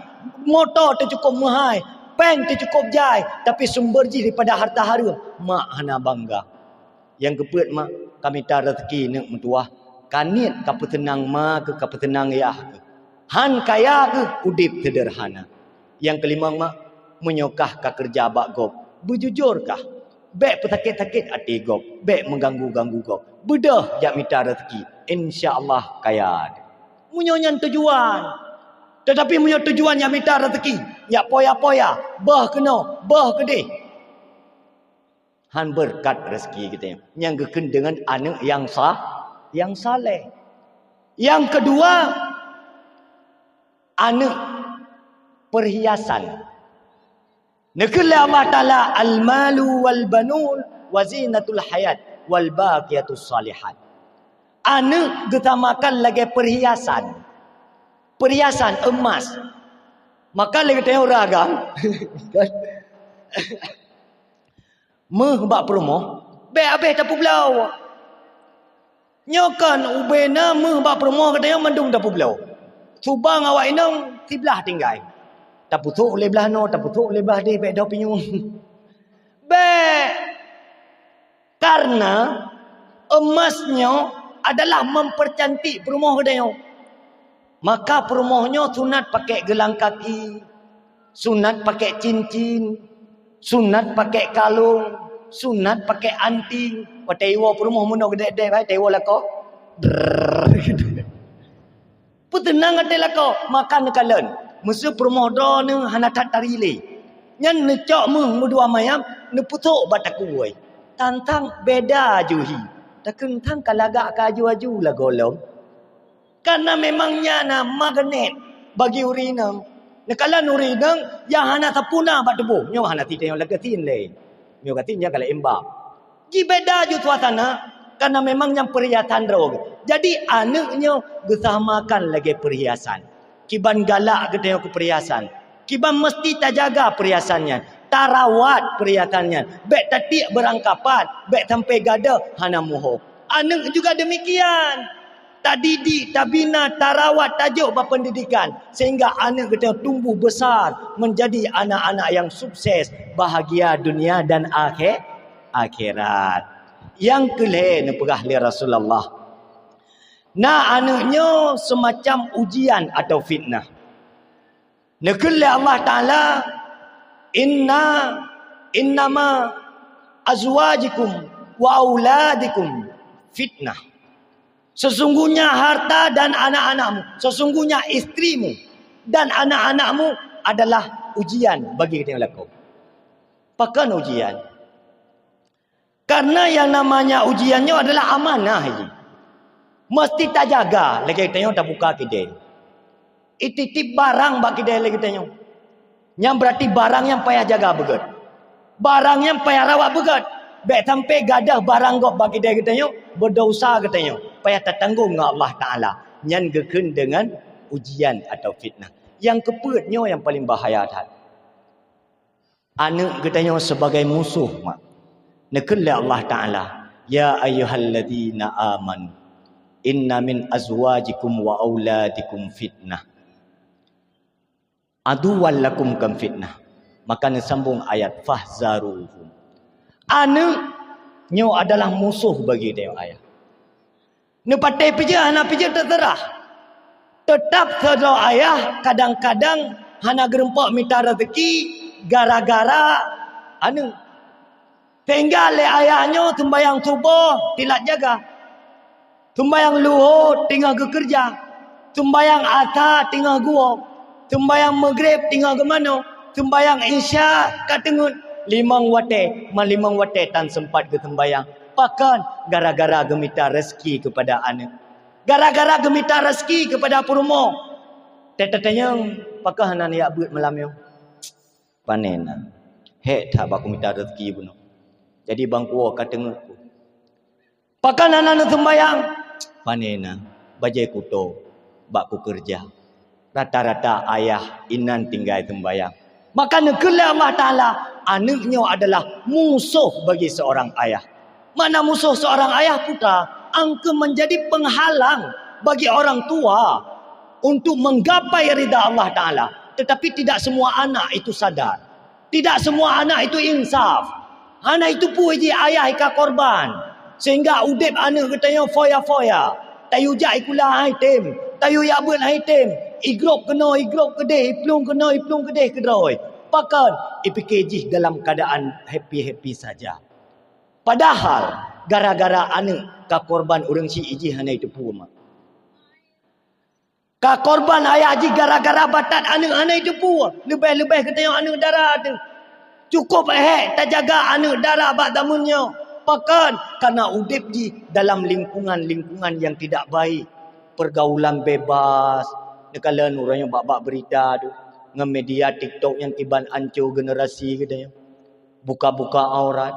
motor tu cukup mahal, peng tu cukup jai, tapi sumber ji daripada harta haram, mak hana bangga. Yang keempat mak, kami minta rezeki nak mutuah, kanit ka petenang mak ke ka petenang yah ke. Han kaya ke udip sederhana. Yang kelima mak, menyokah ka kerja bak gop, berjujurkah? Bek petakit-takit hati gop, bek mengganggu-ganggu gop. Bedah jak minta rezeki, insya-Allah kaya. Munyonya tujuan. Tetapi punya tujuan yang minta rezeki, ya poya-poya, bah kena, bah kedih. Han berkat rezeki kita yang geken dengan anak yang yang saleh. Yang kedua, anak perhiasan. Nakala Allah Taala al-malu wal banun wa zinatul hayat wal baqiyatus salihat. Anak ditamakan lagi perhiasan. Perhiasan emas. Maka lagi tengok ragam. Meh bak promo, be habis tapu belau. Nyokan ubena meh bak promo katanya mendung tapu belau. Subang awak inang tiblah tinggai. Tapu tu oleh belah no, tapu tu oleh belah di be dah pinyung. Be karena emasnya adalah mempercantik rumah katanya. Maka rumahnya sunat pakai gelang kaki, sunat pakai cincin, sunat pakai kalung, sunat pakai anting. Patewa rumah muno gede-gede bai tewa lako. Putenang ate lako makan kalen. Musuh rumah do ne hana tatari le. Nyan ne cok mu dua mayam ne putuk bataku oi. Tantang beda juhi. Takun tang kalaga kaju-aju la golong. Karena memangnya na magnet bagi urinang. Nakalan urinang yang hana tapuna bat debu. Nyo hana tite yang lagatin le. Nyo katinnya kala embak. Ji beda ju suasana karena memangnya perhiasan rog. Jadi anaknya gesamakan lagi perhiasan. Kiban galak gede aku perhiasan. Kiban mesti tak jaga perhiasannya. Tarawat perhiasannya. Bek tatik berangkapan, bek sampai gada hana muho. Anak juga demikian. Tak didik, tak bina, tak rawat, tajuk berpendidikan. Sehingga anak kita tumbuh besar menjadi anak-anak yang sukses. Bahagia dunia dan akhirat. Yang kelih ni pegah li Rasulullah. Nah anaknya semacam ujian atau fitnah. Nakul Allah Ta'ala. Innama azwajikum wa auladikum fitnah. Sesungguhnya harta dan anak-anakmu, sesungguhnya istrimu dan anak-anakmu adalah ujian bagi kita yang laku. Pakan ujian. Karena yang namanya ujiannya adalah amanah. Mesti tak jaga lagi kita yang tak buka kita. Ititip barang bagi kita lagi kita yang. Yang berarti barang yang payah jaga begat. Barang yang payah rawat begat. Baik sampai gadah barang gop bagi dia kita yang berdosa kita yang. Payah tertanggung dengan Allah Ta'ala. Yang geken dengan ujian atau fitnah. Yang keputnya yang paling bahaya. Anak kita yang sebagai musuh. Nekala Allah Ta'ala. Ya ayyuhalladzina amanu inna min azwajikum wa auladikum fitnah aduwwan lakum kam fitnah. Maka sambung ayat fahzaruhum. Anaknya adalah musuh bagi dia ayah. Ne patai pija hana pija terserah. Tetap saudara ayah kadang-kadang hana gerempak minta rezeki gara-gara anu. Tinggal le ayahnya sembahyang subuh tidak jaga. Sembahyang luhur tinggal ke kerja. Sembahyang asar tinggal gua. Sembahyang maghrib tinggal ke mana? Sembahyang isya kat tengut. Limang wate tan sempat ke sembahyang. Pakan gara-gara gemita rezeki kepada anak. Gara-gara gemita rezeki kepada perumo. Tetanya pakan hana ya buat malam yo. Panen. Hek tak baku minta rezeki pun. Jadi bangku kat tengut. Pakan hana sembahyang. Panen. Bajai kuto. Bakku kerja. Rata-rata ayah inan tinggal sembahyang. Maka negara Allah Ta'ala anaknya adalah musuh bagi seorang ayah. Mana musuh seorang ayah putra? Angka menjadi penghalang bagi orang tua untuk menggapai ridha Allah Ta'ala. Tetapi tidak semua anak itu sadar. Tidak semua anak itu insaf. Anak itu puji ayah ika korban. Sehingga udip anak katanya foya-foya. Tayu jak ikulah item. Tayu ya buat item. Igrop kena, igrop kedeh. Iplung kena, iplung kedeh kedroi. Pakan IPKJ dalam keadaan happy-happy saja. Padahal gara-gara anak ka korban orang si iji hana itu pun. Ka korban ayah ji gara-gara batat anak hana itu pun. Lebih-lebih katanya anak darah tu. Cukup tak jaga anak darah bak damunnya. Pakan karena udip ji dalam lingkungan-lingkungan yang tidak baik. Pergaulan bebas. Nekalan orangnya bak-bak berita tu. Dengan media TikTok yang kiban ancur generasi katanya. Buka-buka aurat.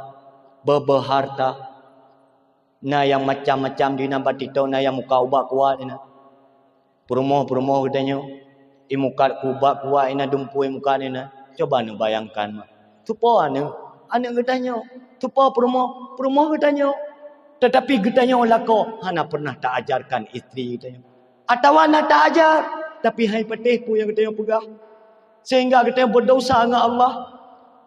Berharta. Nah yang macam-macam di nampak TikTok. Nah yang muka ubah kuat. Perumoh-perumoh katanya. Muka kubak kuat. Dumpui muka ni. Coba ni bayangkan. Supaya ni. Anak katanya. Supaya perumoh. Perumoh katanya. Tetapi katanya lako. Hana pernah tak ajarkan isteri katanya. Atau hana tak ajar. Tapi hai patih pun yang katanya pegah. Sehingga kita berdosa dengan Allah.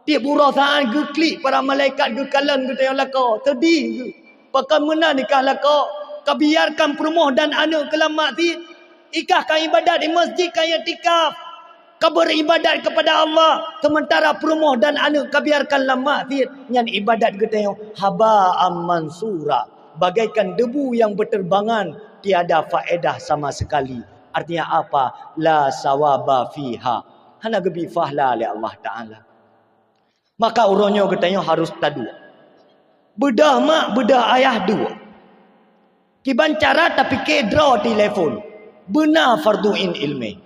Tiap urasan geklik para malaikat gekalan kita yang laka. Sedih. Pakai mana nikah laka. Kebiarkan perumoh dan anak kelamat si. Ikahkan ibadat di masjid kaya tikaf. Kau beribadat kepada Allah. Sementara perumoh dan anak kebiarkan lama si. Yang ibadat kita yang haba'am mansura. Bagaikan debu yang berterbangan. Tiada faedah sama sekali. Artinya apa? La sawaba fiha. Hana gebi fahla oleh Allah Ta'ala. Maka urangnya katanya harus tadu. Bedah mak, bedah ayah dua. Kiban cara tapi ke draw telefon. Benar fardu'in ilmi.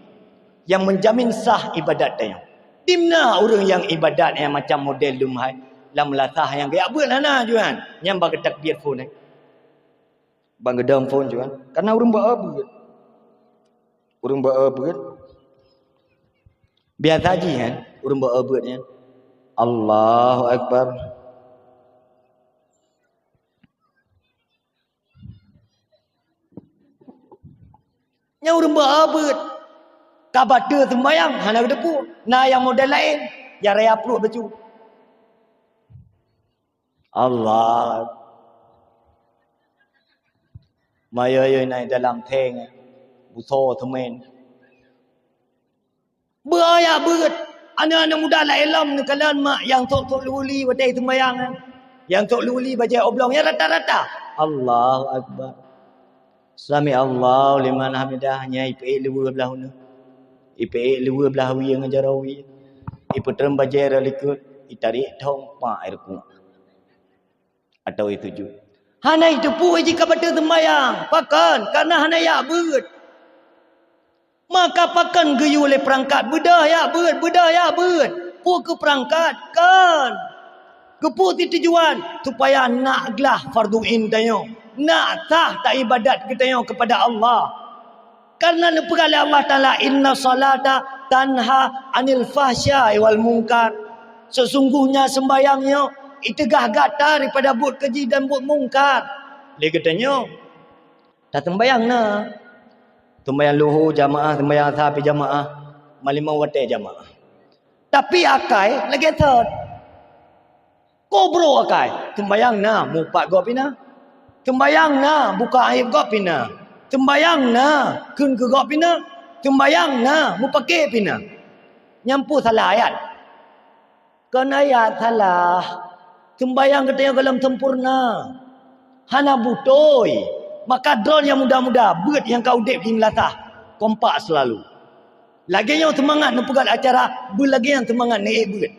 Yang menjamin sah ibadat dia. Dimna orang yang ibadat yang macam model dumhai. Lam latah yang gaya buat hana juan. Yang bagi takbir phone ni. Bang gedam phone juan. Karena orang buat apa? Orang buat apa? Biar tadi kan, orang buat abadnya. Allahu Akbar. Yang orang buat abad. Kabata sembayang, hana depu. Nah yang model lain, yang raya perut baju. Allah. Maya naik dalam teng. Buso temen. Beraya berat. Anak-anak muda lah elam ni kalian mak yang tok luli badai sembayang. Yang tok luli baca oblong ya rata-rata. Allahu Akbar. Sami Allah liman hamidahnya ipe lewa belah ni. Ipe lewa belah wi yang jarawi. Ipe terem baca likut itarik thong pa air ku. Atau itu ju. Hana itu pu jika bada sembayang. Pakan karena hana ya berat. Maka pakan geyu oleh perangkat. Bedah ya ber. Pu ke perangkat kan. Kepu tujuan. Supaya naklah fardu'in tayo. Nak sah tak ibadat kita yang kepada Allah. Karena nepegala Allah Ta'ala. Inna salata tanha anil fahsyai wal munkar. Sesungguhnya sembayangnya. itegah gata daripada buat keji dan buat mungkar. Dia katanya, dah tembayang na. Tembayang luhur jamaah, tembayang ashabi jamaah, malimau watai jamaah. Tapi akai lagi third. Kobro akai. Tembayang na, mupat go pina. Tembayang na, buka aib go pina. Tembayang na, kun ke go pina. Tembayang na, mu pakai pina. Nyampu salah ayat. Kan ayat salah. Tembayang katanya dalam sempurna. Hana butoi. Maka drone yang muda-muda. Bird yang kau dek di melatah. Kompak selalu. Lagi yang semangat nak pegat acara. Lagi yang semangat naik bird.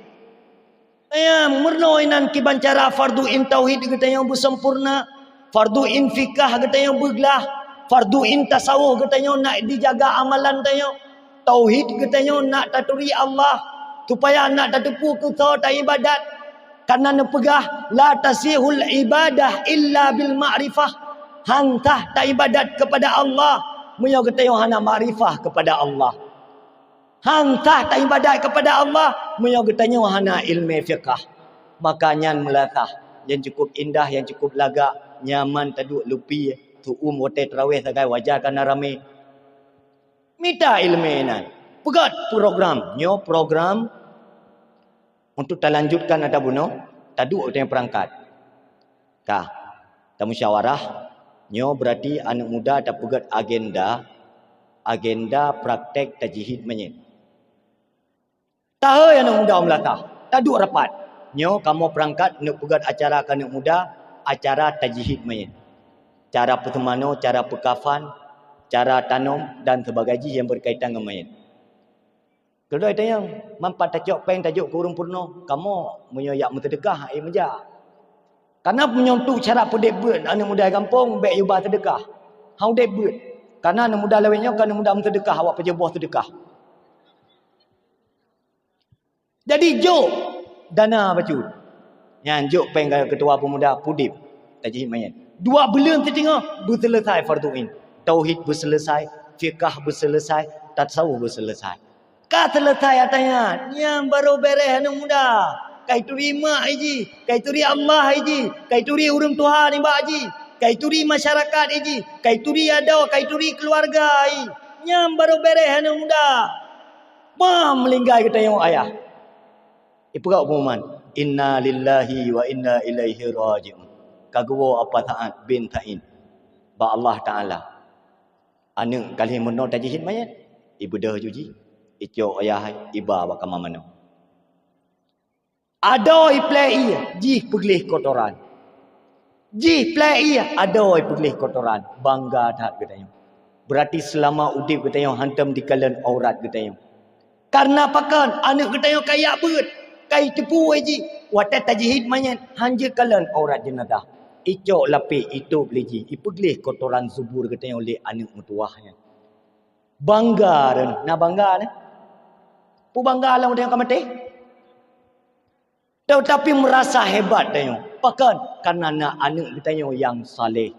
Murnoinan kibancara fardu in tauhid katanya bersempurna. Fardu in fikah katanya bergelah. Fardu in tasawuf katanya nak dijaga amalan katanya. Tauhid katanya nak taturi Allah. Supaya nak tatupu kusa tak ibadat. Karena nak pegah. La tasihul ibadah illa bil ma'rifah. Hantah tak ibadat kepada Allah. Munya katanya hana ma'rifah kepada Allah. Hantah tak ibadat kepada Allah. Munya katanya hana ilmu fiqah. Makanya melatah. Yang cukup indah, yang cukup lagak. Nyaman taduk lupi. Tu'um hotel terawih sagai wajar karena ramai. Minta ilmu nan. Pegat program. Nyo program. Untuk tak lanjutkan ada bunuh. Taduk yang perangkat. Kah. Tak musyawarah. Nyo berarti anak muda ada pegat agenda. Agenda praktek tajihid menyet. Tahu yang anak muda melatah. Taduk rapat. Nyo kamu perangkat nak pegat acara ke anak muda. Acara tajihid menyet. Cara pertemano, cara pekafan, cara tanam dan sebagainya yang berkaitan dengan mayat. Kalau ada yang mampat tajuk peng tajuk kurung purno, kamu menyoyak mentedekah ai meja. Karena menyontuk cara pedek beut anak muda kampung baik ubah sedekah. Hau dek beut. Karena anak muda lawenya kan anak muda mentedekah awak pejabuh sedekah. Jadi jok dana baju. Yang jok peng ketua pemuda Pudip tajihid mayat. 2 bulan tertengah berselesai farduin. Tauhid berselesai, fiqah berselesai, tasawuf berselesai. Kah selesai atanya, yang baru beres anak muda. Kai turi mak haji, kai turi Allah haji, kai turi urang Tuhan ibak haji, kai turi masyarakat haji, kai turi ada, kai turi keluarga haji. Yang baru beres anak muda. Mam melinggai kata yang ayah. Ipurau pengumuman, inna lillahi wa inna ilaihi raji'un. Kagwo apa taat bin ta'in ba Allah Ta'ala anu kali mono tajihid mayat ibu dah juji ijo ayah iba ba kama mano ada iplai ji peglih kotoran ji plai ada peglih kotoran bangga tak katanya berarti selama udip katanya hantam di kalan aurat katanya karena pakan anak katanya kaya beut kai tepu ji watat tajihid mayat hanje kalan aurat jenazah. Icok lapik itu beliji. Ipeglih kotoran subur katanya oleh anak mutuahnya. Bangga dan nak bangga ni. Pu bangga lah orang yang mati. Tetapi merasa hebat dia. Pakan karena nak anak katanya yang saleh.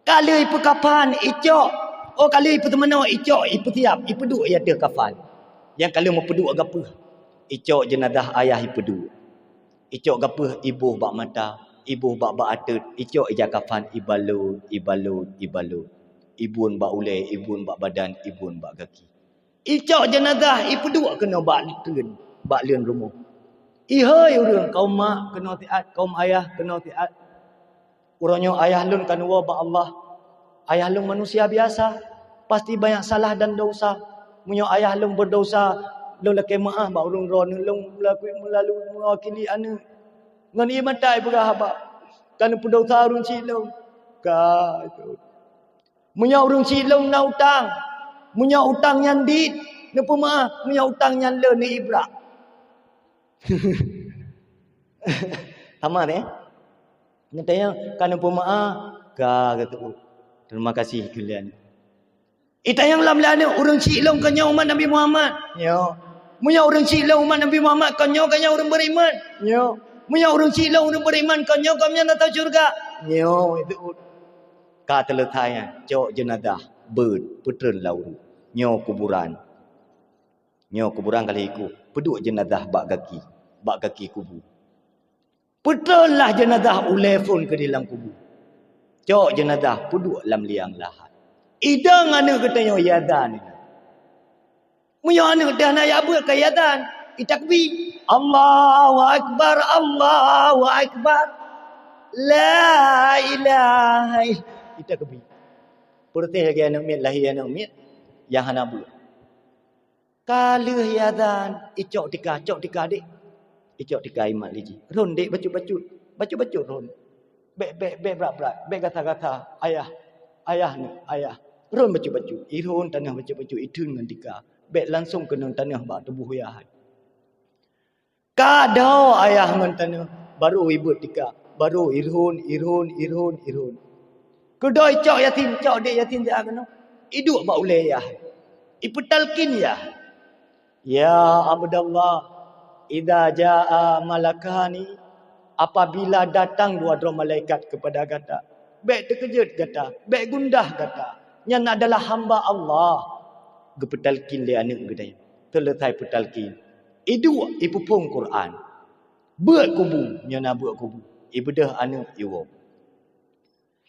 Kalau ipu kapan icok. Oh kalau ipu temana icok ipu tiap ipu duk ya ada kafan. Yang kalau mau peduk agapa. Icok jenazah ayah ipu duk. Icok gapa ibu bak mata. Ibu bak atut, icok ija kafan ibalut. Ibun bak ulai, ibun bak badan, ibun bak kaki. Icok jenazah, ibu dua kena bak lien rumah. Ihai urang kaum mak kena tiat, kaum ayah kena tiat. Urangnya ayah lun kan wa bak Allah. Ayah lun manusia biasa, pasti banyak salah dan dosa. Munyo ayah lun berdosa, lun laki maaf bak urang ron lun melalui mewakili anak. Ngan ia matai berahaba. Kan pendosa urang cilong. Ka itu. Munya urang cilong na utang. Munya utang yang dit. Na pemaah. Munya utang yang le ni ibrak. Sama ni. Nyatanya kan pemaah. Ka kata. Terima kasih kalian. Ita yang lam-lam urang cilong kanya umat Nabi Muhammad. Yo. Munya urang cilong umat Nabi Muhammad kanya urang beriman. Yo. Munya urang cilong urang beriman kanya kamnya nak tahu syurga. Nyo itu kata letanya cok jenazah bird putren lauru. Nyo kuburan. Nyo kuburan kali iku. Peduk jenazah bak kaki kubu. Betul lah jenazah ulefun ke dalam kubur. Cok jenazah puduk dalam liang lahat. Idang anak katanya yadan. Muyo anak dah nak ya buat ke yadan. Itakbir. Allahu Akbar, Allahu Akbar. La ilaha illallah. Itakbir. Pertih lagi anak mit, lahir anak mit. Yang hana buat. Kalau yadan. Icok tika adik. Icok tika imat liji. Ron dek bacut ron. Bek berat. Bek kata-kata ayah ni, ayah. Ron bacut. Irun tanah bacut itu dengan tika. Bek langsung kena tanah bak tubuh ayah. Kadau ayah dengan tanah baru ibu tika. Baru irun. Kedai cok yatim, cok dek yatim dia kena. Hidup bak uleh ayah. Ipetalkin ya. Ya Abdullah, idza jaa malakani, apabila datang dua malaikat kepada kata, bek terkejut kata, bek gundah kata, yang adalah hamba Allah. Gepetalkin dia anak gedai. Terletai petalkin. Idu ipupung Quran. Buat kubu, nyana buat kubu. Ibedah anak iwo.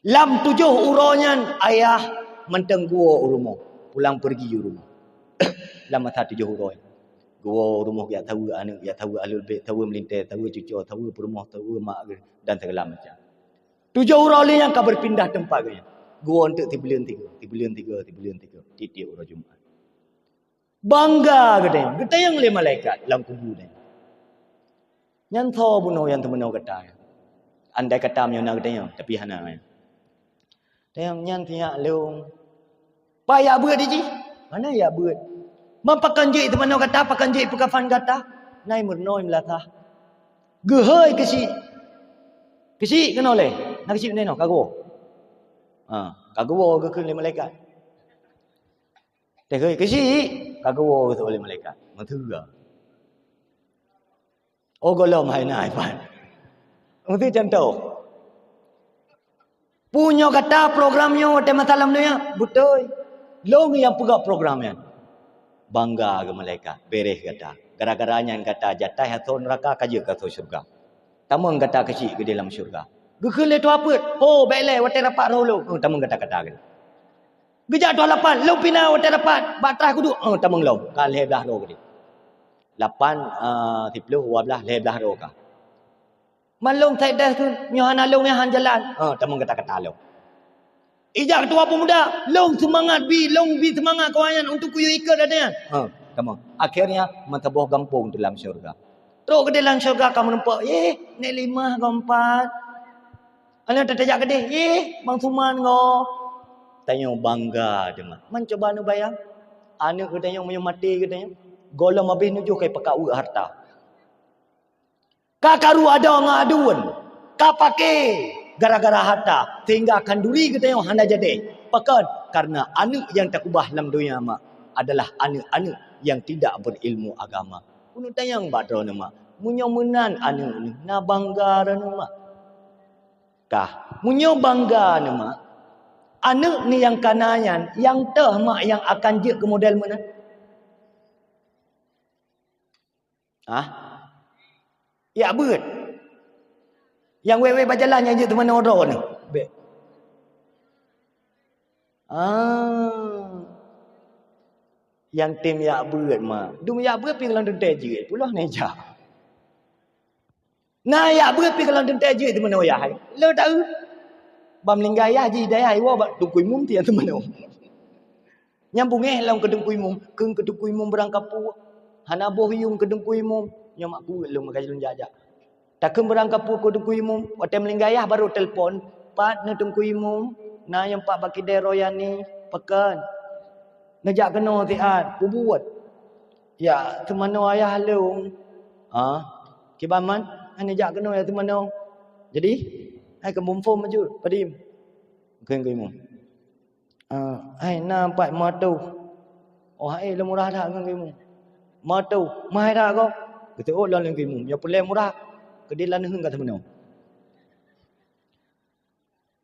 Lam 7 uronyan ayah menteng gua rumah. Pulang pergi rumah. Lam masa 7 uroy. Gua rumah ya tahu anak, ya tahu alul bait, tahu melintas, tahu cucu, tahu perumah, tahu mak dan segala macam. 7 uroy yang kau berpindah tempat gaya. Gua untuk tibulan tiga. Titik urang Jumaat. Bangga katanya. Kata yang oleh malaikat dalam kubur ni. Yang tahu bunuh yang temenau kata. Andai kata menyona katanya. Tapi hana. Yang yang tiak leung. Pak ya buat di. Mana ya buat. Mampakan je temenau kata. Pakan je pekafan kata. Nai murnoi melatah. Gehoi kesi. Kesi kena oleh. Nak kesi mana kago. Kago ke oleh malaikat. Dia kata, kesi, kagawa kata oleh malaikat. Mathuga. Oh, golong hai naik pan. Mesti contoh. Punya kata programnya, tema salam dia. Betul. Long yang pegak programnya. Bangga ke malaikat. Bereh kata. Gara-garanya yang kata, jatah atau neraka, kaji ke atau syurga. Tamu kata kesi ke dalam syurga. Gekelih tu apa? Oh, baiklah, watai rapat roh. Tamu kata-kata ke. Gejak 28, lo pina water dapat, batrah kudu. Tamang lo, kan leblah lo ke dia. 8 10 12 leblah lo ka. Malong tak dah tu, nyohana lo yang jalan. Tamang kata-kata lo. Ijak tua pemuda, long semangat long semangat kawan untuk kuyu ikat adanya. Tamang. Akhirnya mentabuh gampung dalam syurga. Teruk ke dalam syurga kamu nampak, ni 5 ke 4. Ana tak tajak ke dia, bang Suman ngo. Tanya bangga dia mah. Mencoba nu bayang. Anak katanya punya mati katanya. Golong habis nuju kai pakau harta. Ka karu ada ngaduan. Ka pakai gara-gara harta sehingga akan duri katanya handa jadi. Pakan karena anak yang tak ubah dalam dunia mak adalah anak-anak yang tidak berilmu agama. Kuno tayang badro nama. Munyo menan anak ni na bangga nama. Kah munyo bangga nama. Anak ni yang kanayan, yang teh mak yang akan je ke model mana? Ya beut. Yang wewe berjalan yang je tu mana orang ni? Baik. Yang tim ya beut mak. Dum ya beut pi kalau dentai je, pulah neja. Nah ya beut pi kalau dentai je tu mana ya hai? Lo tahu? Bam linggai ya ji dai ai wa ba dukui mum tian teman. Nyambung long ke dukui mum, keung ke dukui mum berangkapu. Hana boh yung ke dukui mum, nyamak ku long makai lun jajak. Tak keung berangkapu ke dukui mum, watem linggai ya baru telefon, pat ne dukui mum, na yang pak baki dero yani pekan. Ngejak kena tiat, ku buat. Ya, temano ayah long. Kibaman, ngejak kena ya temano. Jadi hai ke mumfom maju padim keung mu hai nampak matu oh hai le murah dah keung mu matu mai dah kau kata oh lan keung mu ya pulai murah kedilan hung kata meno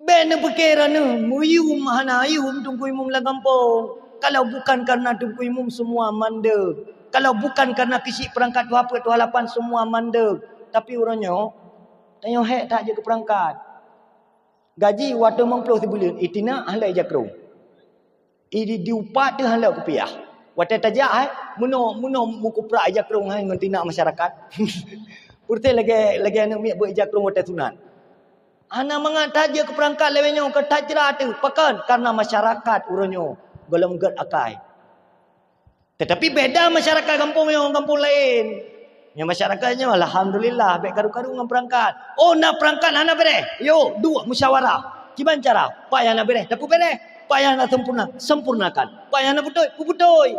ben perkara ne muyum hana yum tungkui mum la kampung kalau bukan karena tungkui mum semua mandek kalau bukan karena kisi perangkat 28 semua mandek tapi orangnya Tanya hek tak je ke perangkat. Gaji waktu mengpuluh sebulan. Itina halai jakrung. Ini diupat tu halai kupiah. Waktu tajak muno mukupra jakrung dengan tina masyarakat. Purti lagi anak miak buat jakrung waktu sunat. Ana mangat je ke perangkat lewenyo ke tajra tu. Pakan karena masyarakat uranyo golong gad akai. Tetapi beda masyarakat kampung yang kampung lain. Yang masyarakatnya alhamdulillah baik karu-karu dengan perangkat. Oh nak perangkat nak bereh. Yo dua musyawarah. Gimana cara? Payah nak bereh, dapat bereh. Payah nak sempurnakan. Payah nak butoi.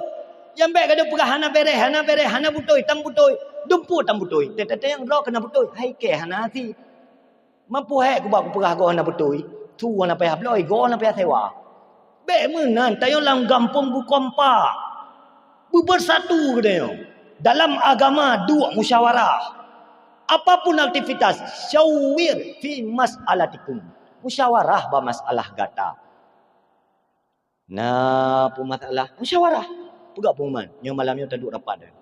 Yang baik kada pegah hana bereh, hana butoi, tam butoi. Dumpu tam butoi. Tetapi yang ro kena butoi. Hai ke hana hati. Mampu hek ku bak pegah go hana butoi. Tu hana payah bloi, go hana payah sewa. Baik menan tayo lang gampung bukompa. Bersatu katanya. Dalam agama dua musyawarah. Apapun aktivitas, syawir fi mas'alatikum. Musyawarah ba masalah gata. Nah, pun masalah musyawarah. Pegak pengumuman, yang malamnya taduk rapat dah.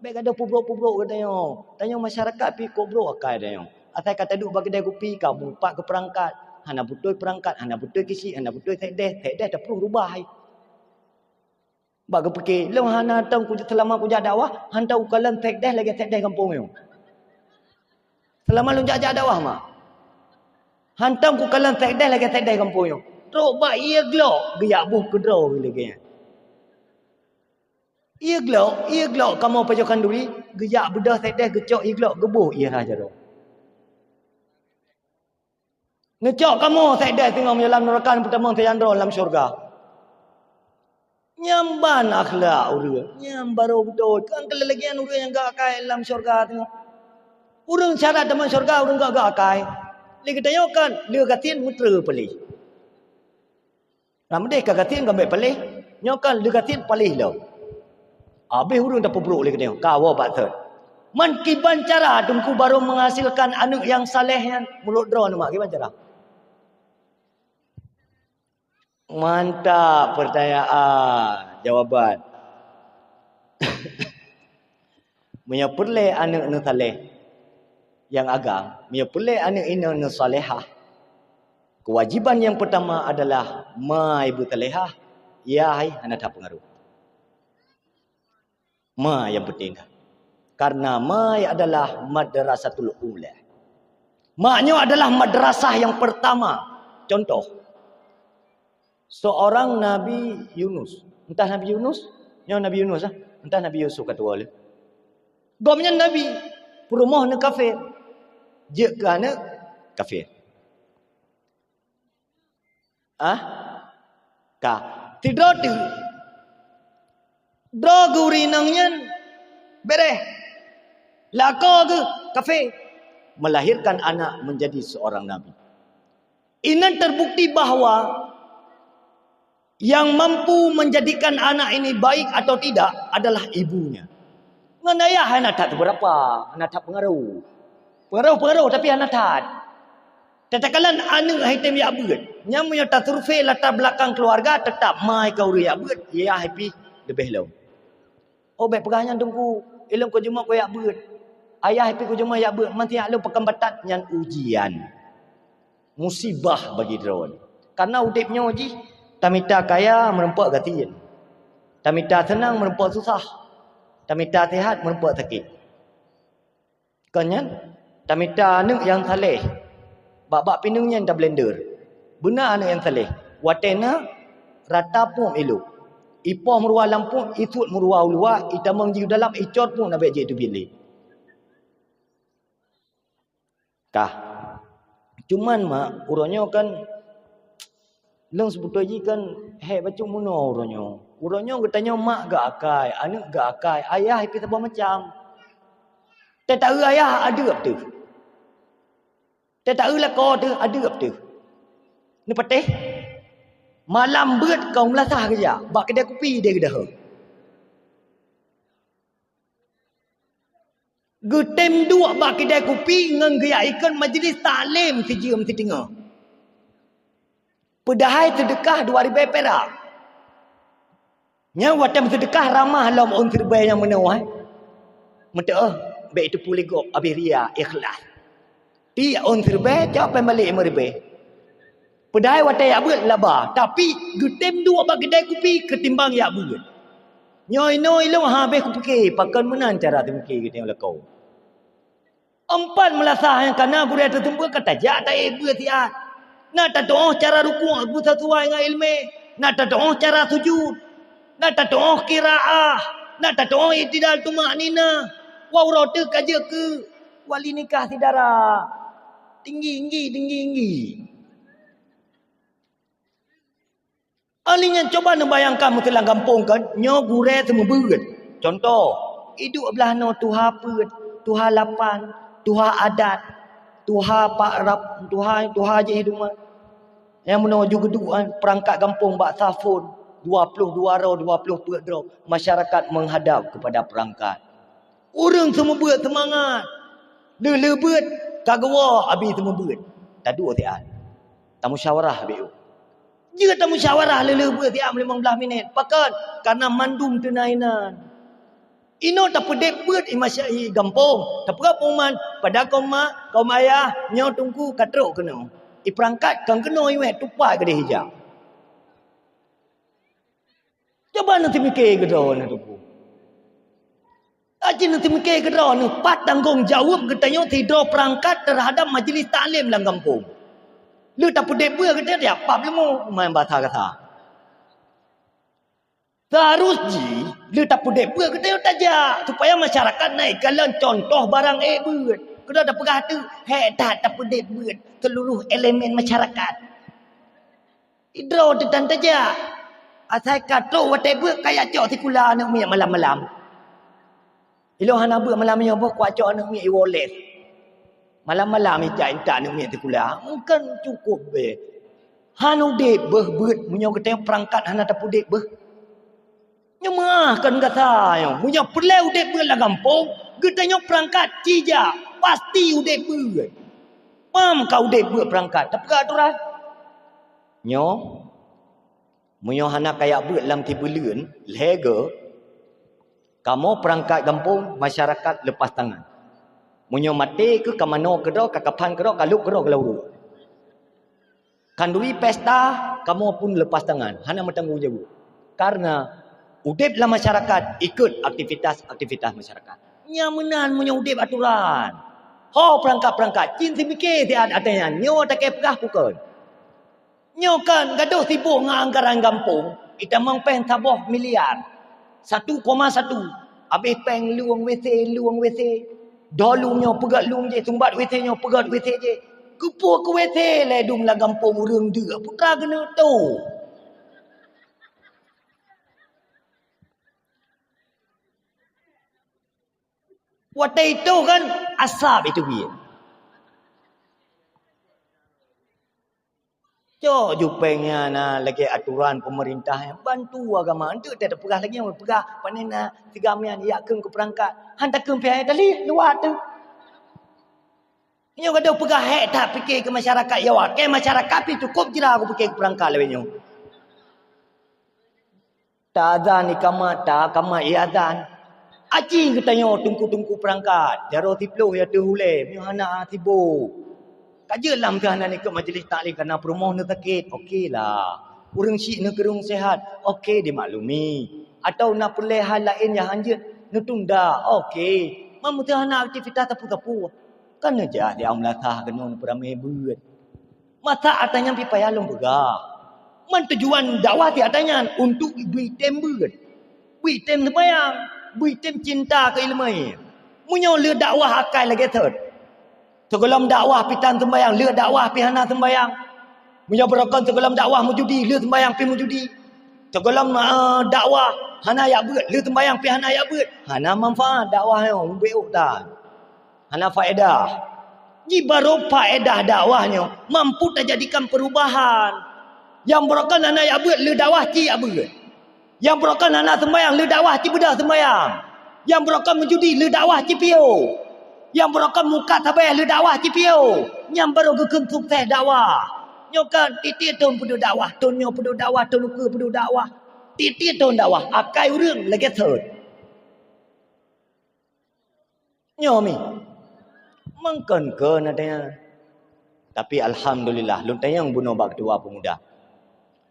Baik ada pubrok katanya. Tanya masyarakat pi kobro akai katanya. Atai kata duk bagi kedai kopi kamu pak ke perangkat. Hana butoi perangkat, hana butoi kisi, hana butoi tekdeh tak perlu rubah. Bagi fikir, lu hana tahu selama ku jadi dakwah, hanta ukalan tekdeh lagi tekdeh kampung yo. Selama lu jadi dakwah mah. Hanta ukalan tekdeh lagi tekdeh kampung yo. Teruk ba ia glok, giyak buh kedro lagi. Ia glok kamu pajokan duri, giyak bedah tekdeh gecok ia glok gebuh ia aja ro. Ngecok kamu tekdeh tengok menyelam neraka pertama tayandro dalam syurga. Nyamban akhlak urang. Nyambaro betul. Kan kelelegian urang yang gak akai dalam syurga tengok. Urang syarat dalam syurga urang gak akai. Lagi tanya kan, dia katin mutra pelih. Ramdeh kagatin gambai pelih. Nyokan dia katin pelih lau. Habis urang dah pebruk lagi tanya. Kau bat third. Man kiban cara tungku baru menghasilkan anak yang saleh yang mulut drone mak kiban cara? Mantap pertanyaan. Jawaban. Menyapurle anak nu saleh yang agam. Menyapurle anak ina nu salehah. Kewajiban yang pertama adalah ma ibu salehah. Ya hai anak tak pengaruh. Ma yang penting. Karena ma adalah madrasatul ula. Maknya adalah madrasah yang pertama. Contoh. Seorang Nabi Yunus. Entah Nabi Yunus? Yang Nabi Yunus lah. Entah Nabi Yusuf kata wala. Gomnya Nabi. Perumah na kafir. Je ke anak kafir. Tidak tu. Droguri nangyan. Bereh. Laka ke kafir. Melahirkan anak menjadi seorang Nabi. Ini terbukti bahawa yang mampu menjadikan anak ini baik atau tidak adalah ibunya. Ngan ayah anak tak berapa, anak tak pengaruh. Pengaruh tapi anak tak. Tetakalan anak hitam ya buat. Yang punya tak survei latar belakang keluarga tetap mai kau ya buat. Ya happy lebih low. Oh baik pegahnya tunggu. Ilmu kau cuma kau ya buat. Ayah happy kau cuma ya buat. Manti lu pekan batat yang ujian. Musibah bagi drone. Karena udipnya uji. Tamita kaya merempuak gatiin. Tamita senang merempuak susah. Tamita sehat merempuak sakit. Kanyan, tamita anak yang saleh. Bak pinungnya yang blender. Benar anak yang saleh. Watena rata pun elok. Ipoh meruah lampu, isut meruah ulua, itamang jiu dalam icot pun nak je itu bilik. Kah. Cuman mak urangnya kan Leng sebetulnya kan baca muno urangnya. Urangnya katanya mak gak akai, anak gak akai, ayah kita buat macam. Tak ayah ada apa tu? Tak lah kau tu ada apa tu? Ni patih. Malam berat kau melasah kerja. Bak kedai kopi dia kedah. Getem dua bak kedai kopi ngan gaya ikan majlis taklim sejam si tengah. Pedahai sedekah 2,000 perak. Nya watam sedekah ramah lam on terbaik yang menawai. Mentah baik itu pulih gop habis ria ikhlas. Ti on serbe cak pen balik merbe. Pedai watai ya beut laba, tapi getem dua bak kedai kopi ketimbang ya beut. Nyoi noi long habis ku fikir pakan menan cara tu fikir kita yang lekau. Empat melasah yang kana budaya tertumpu kata jak tak beut tiat. Nak tak doa cara rukuk aku sesuai dengan ilmu. Nak tak doa cara sujud. Nak tak doa qiraah. Nak tak doa itidal tumaknina. Wau rote kaja ke wali nikah saudara. Tinggi. Alinya coba nak bayangkan mutilang kampung kan, nyo gure semua beut. Contoh, hidup belah no tuha peut, tuha lapan, tuha adat, tuha pak rap, tuha je hidup. Yang menuju keduaan perangkat kampung bak safun 22 roh 20 peut roh. Masyarakat menghadap kepada perangkat. Orang semua beut semangat. Le beut kagawa habis semua beut. Tak dua tiat. Tak musyawarah habis. Jika tak musyawarah le beut tiat 15 minit. Pakan karena mandum tenainan. Ino tak pedek beut i kampung. Tak pernah perumahan pada kaum mak, kaum ayah, nyo tunggu katrok kena. I perangkat kan kena iwek tupai ke dia hijab. Coba nanti mikir ke dah nak tu. Aji nanti mikir ke dah nak pat tanggungjawab katanya tidur perangkat terhadap majlis taklim dalam kampung. Lu tak pedek beut kata dia apa belum main bahasa kata. Seharusnya lu tak pedek beut kata tajak supaya masyarakat naik kalian contoh barang beut. Kena dah pegah tu hedat tak pedek beut seluruh elemen masyarakat. Idro tu dan tajak. Asai katrok watai beut kayak cok sikula nak miak malam-malam. Ilo hana beut malam ni apa kuat cok nak miak e-wallet. Malam-malam ni cak nak miak sikula. Mungkin cukup be. Hanu dek beut munyo kata perangkat hana tak pedek beut. Nya maafkan kata yo. Munyo perlu dek beut lah kampung, getanya perangkat cijak. Pasti udek beut. Pam kau udek beut perangkat. Tapi aturan. Nyo. Munyo hana kayak beut dalam tibuleun, lega. Kamu perangkat kampung, masyarakat lepas tangan. Munyo mati ke kamano ke do, kakapan ke do, kaluk ke do ke lauru. Kandui pesta, kamu pun lepas tangan. Hana bertanggungjawab. Karena udek dalam masyarakat ikut aktivitas masyarakat. Nyamenan munyo udek aturan. Ho perangkat-perangkat cin si mikir si adanya nyo tak kepah bukan. Nyo kan gaduh sibuk dengan anggaran kampung, kita mang pen saboh miliar. 1,1. Habis pen luang WC. Dolu nyo pegat luang je, sumbat WC nyo pegat WC je. Kupu ke WC le dum la kampung urang dia. Putra kena tu. Waktu itu kan asap itu dia. Cok jupengnya na lagi aturan pemerintah yang bantu agama. Itu tak pegah lagi yang pegah panena tigamian yakun ke perangkat. Hantakun pihak tadi luar tu. Nyo kada pegah hek tak fikir ke masyarakat ya wak. Ke masyarakat pi cukup jira aku fikir ke perangkat lewe nyo. Tak azan ikamat tak kamat azan. Acing katanya tungku perangkat. Jaro tiploh ya tu hule. Mio hana tibo. Kaje lam ke hana ni ke majlis taklim kerana perumoh nak sakit. Okeylah. Urang syik nak kerung sehat. Okey dimaklumi. Atau nak pelih hal lain yang hanjut nak tunda. Okey. Mamu tu hana aktivitas tapu-tapu. Kan aja dia amlatah kena beramai beut. Masa atanya pi payalong begah. Man tujuan dakwah ti atanya untuk bui tem beut. Bui tem sembayang. Bui tem cinta ke ilmu. Munyo le dakwah akai lagi third. Segelam dakwah pitan sembayang, le dakwah pi hana sembayang. Munyo berokon segelam dakwah mujudi, le sembayang pi mujudi. Segelam dakwah hana ya beut, le sembayang pi hana ya beut. Hana manfaat dakwah yo beuk ta. Hana faedah. Ji baru faedah dakwahnya mampu tak jadikan perubahan. Yang berokon hana ya beut, le dakwah ci ya beut. Yang berokon anak sembayang, le dakwah ci bedah sembayang. Yang berokon menjudi, le dakwah ci pio. Yang berokon muka tabeh, le dakwah ci pio. Yang baru gekun sukses dakwah. Nyokan titik ton pedu dakwah, ton nyo pedu dakwah, ton ke pedu dakwah. Titik ton dakwah, akai urang lagi third. Nyo mi. Mengken-ken adanya. Tapi alhamdulillah lun tayang bunuh bak tua pemuda.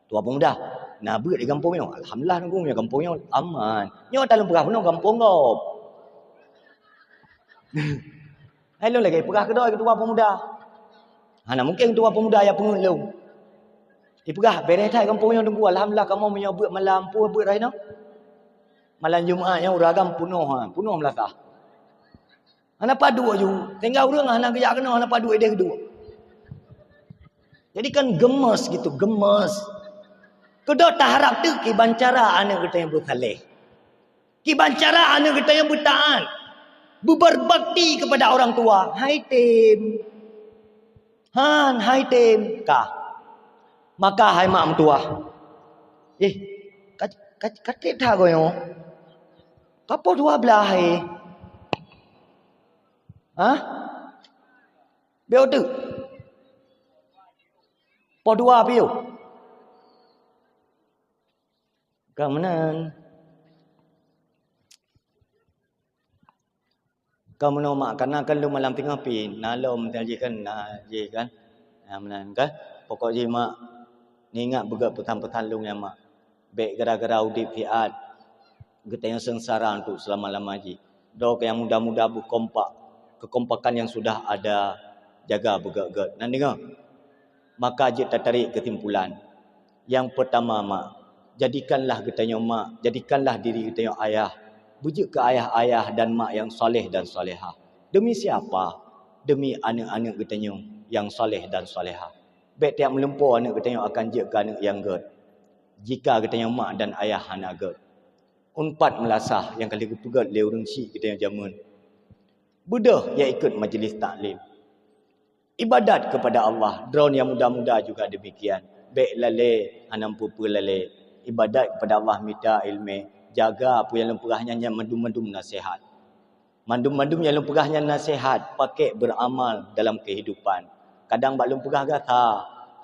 Tua pemuda. Nabi di kampung ni. Alhamdulillah nunggu punya kampung ni aman. Nyo tak lun perah bunuh kampung kau. Hai lun lagi perah kedoi ke tua pemuda. Hana mungkin tua pemuda yang pengun lu. Di perah beres dah kampung ni tunggu alhamdulillah kamu menyabut malam pu buat rai no. Malam Jumaat yang uragam punuh melakah. Hana padu aju. Tinggal urang hana kerja kena hana padu dia kedua. Jadi kan gemes gitu, gemes. Kedua tak harap tu kibancara anak kita yang bersaleh. Kibancara anak kita yang bertaat. Berbakti kepada orang tua. Hai tim. Han, hai tim. Kah. Maka hai mak mentua. Katik dah goyo. Kapo dua belah hai. Hah? Biar tu. Po dua biu. Kemudian kamu mak karena kan lu malam tengah pi nalom tadi kan je kan. Kemudian kan pokok je mak ni ingat begat petang-petang lu yang mak. Baik gara-gara udip fiat getanya sengsara untuk selama-lama ji. Dok yang muda-muda berkompak, kekompakan yang sudah ada jaga begat-begat. Nan dengar. Maka je tertarik kesimpulan. Yang pertama mak, jadikanlah getanya mak, jadikanlah diri getanya ayah. Bujuk ke ayah-ayah dan mak yang soleh dan solehah. Demi siapa? Demi anak-anak getanya yang soleh dan solehah. Baik tiap melempur anak getanya akan je ke anak yang ged. Jika getanya mak dan ayah anak ged. Unpat melasah yang kali ketugat le urang si getanya jamun. Budah yang ikut majlis taklim. Ibadat kepada Allah. Drone yang muda-muda juga demikian. Baik lale, anam pupu lale. Ibadat kepada Allah minta ilmu. Jaga apa yang lemperahnya yang mandum-mandum nasihat. Mandum-mandum yang lemperahnya nasihat. Pakai beramal dalam kehidupan. Kadang bak lemperah kata.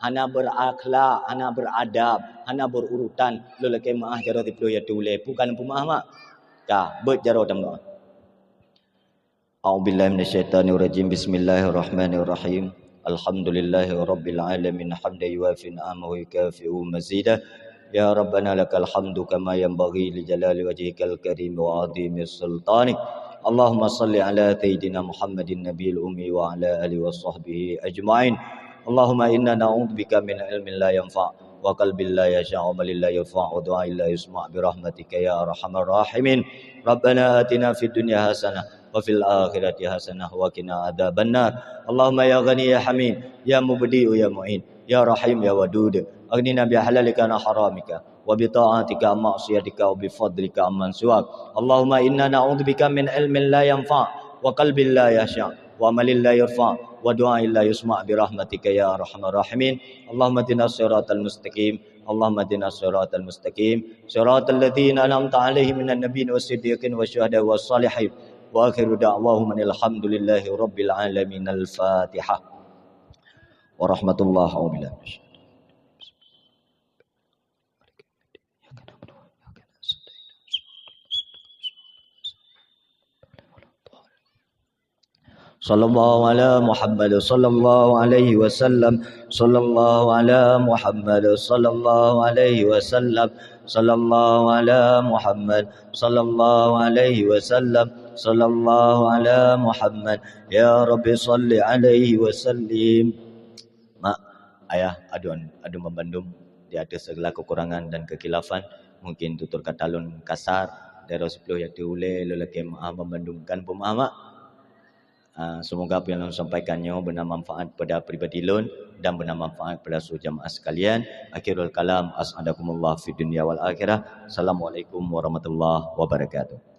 Hana berakhlak, hana beradab, hana berurutan. Lu lagi maah jaro tiplo ya tule. Bukan pemaah mak. Kah, berjaro tamno. A'udzubillahi minasyaitonirrajim. Bismillahirrahmanirrahim. Alhamdulillahirabbil alamin hamdan yuwafi ni'amahu yukafi'u mazidah. Ya Rabbana lakal hamdu kama yanbaghi li jalali wajhikal karim wa 'azimi sultanik. Allahumma salli ala sayyidina Muhammadin nabiyil ummi wa ala alihi wa sahbihi ajma'in. Allahumma inna na'udzubika min ilmin la yanfa' wa qalbin la yasha' wa amalin la yarfa' wa du'ain la yusma' bi rahmatika ya arhamar rahimin. Rabbana atina fid dunya hasanah wa fil akhirati hasanah wa qina adzabannar. Allahumma ya ghani ya hamid ya mubdi'u ya mu'in ya rahim ya wadud. Aghnina bi halalika na haramika wa bi ta'atika ma'siyatika wa bi fadlika amman siwak. Allahumma inna na'udzubika min ilmin la yanfa' wa qalbin la yasha' wa amalin la yarfa' wa du'ain la yusma' bi rahmatika ya arhamar rahimin. Allahumma ihdinas siratal mustaqim. Allahumma ihdinas siratal mustaqim. Siratal ladzina an'amta 'alaihim minan nabiyyin was-siddiqin wasyuhada'i was-shalihin. Wa akhiru da'wahum alhamdulillahi rabbil alamin. Al-Fatihah. Wa rahmatullahi wa barakatuh. Sallallahu ala Muhammad sallallahu alaihi wasallam. Sallallahu ala Muhammad sallallahu alaihi wasallam. Sallallahu ala Muhammad sallallahu alaihi wasallam. Sallallahu ala Muhammad. Ya Rabbi salli alaihi wasallim. Mak, ayah adu membandum di atas segala kekurangan dan kekhilafan. Mungkin tutur kata lun kasar dari 10 yang diulai lelaki maaf membandungkan pemaaf mak. Semoga apa yang saya sampaikannya benar manfaat pada pribadi lun dan benar manfaat pada seluruh jamaah sekalian. Akhirul kalam, as'adakumullah fi dunya wal akhirah. Assalamualaikum warahmatullahi wabarakatuh.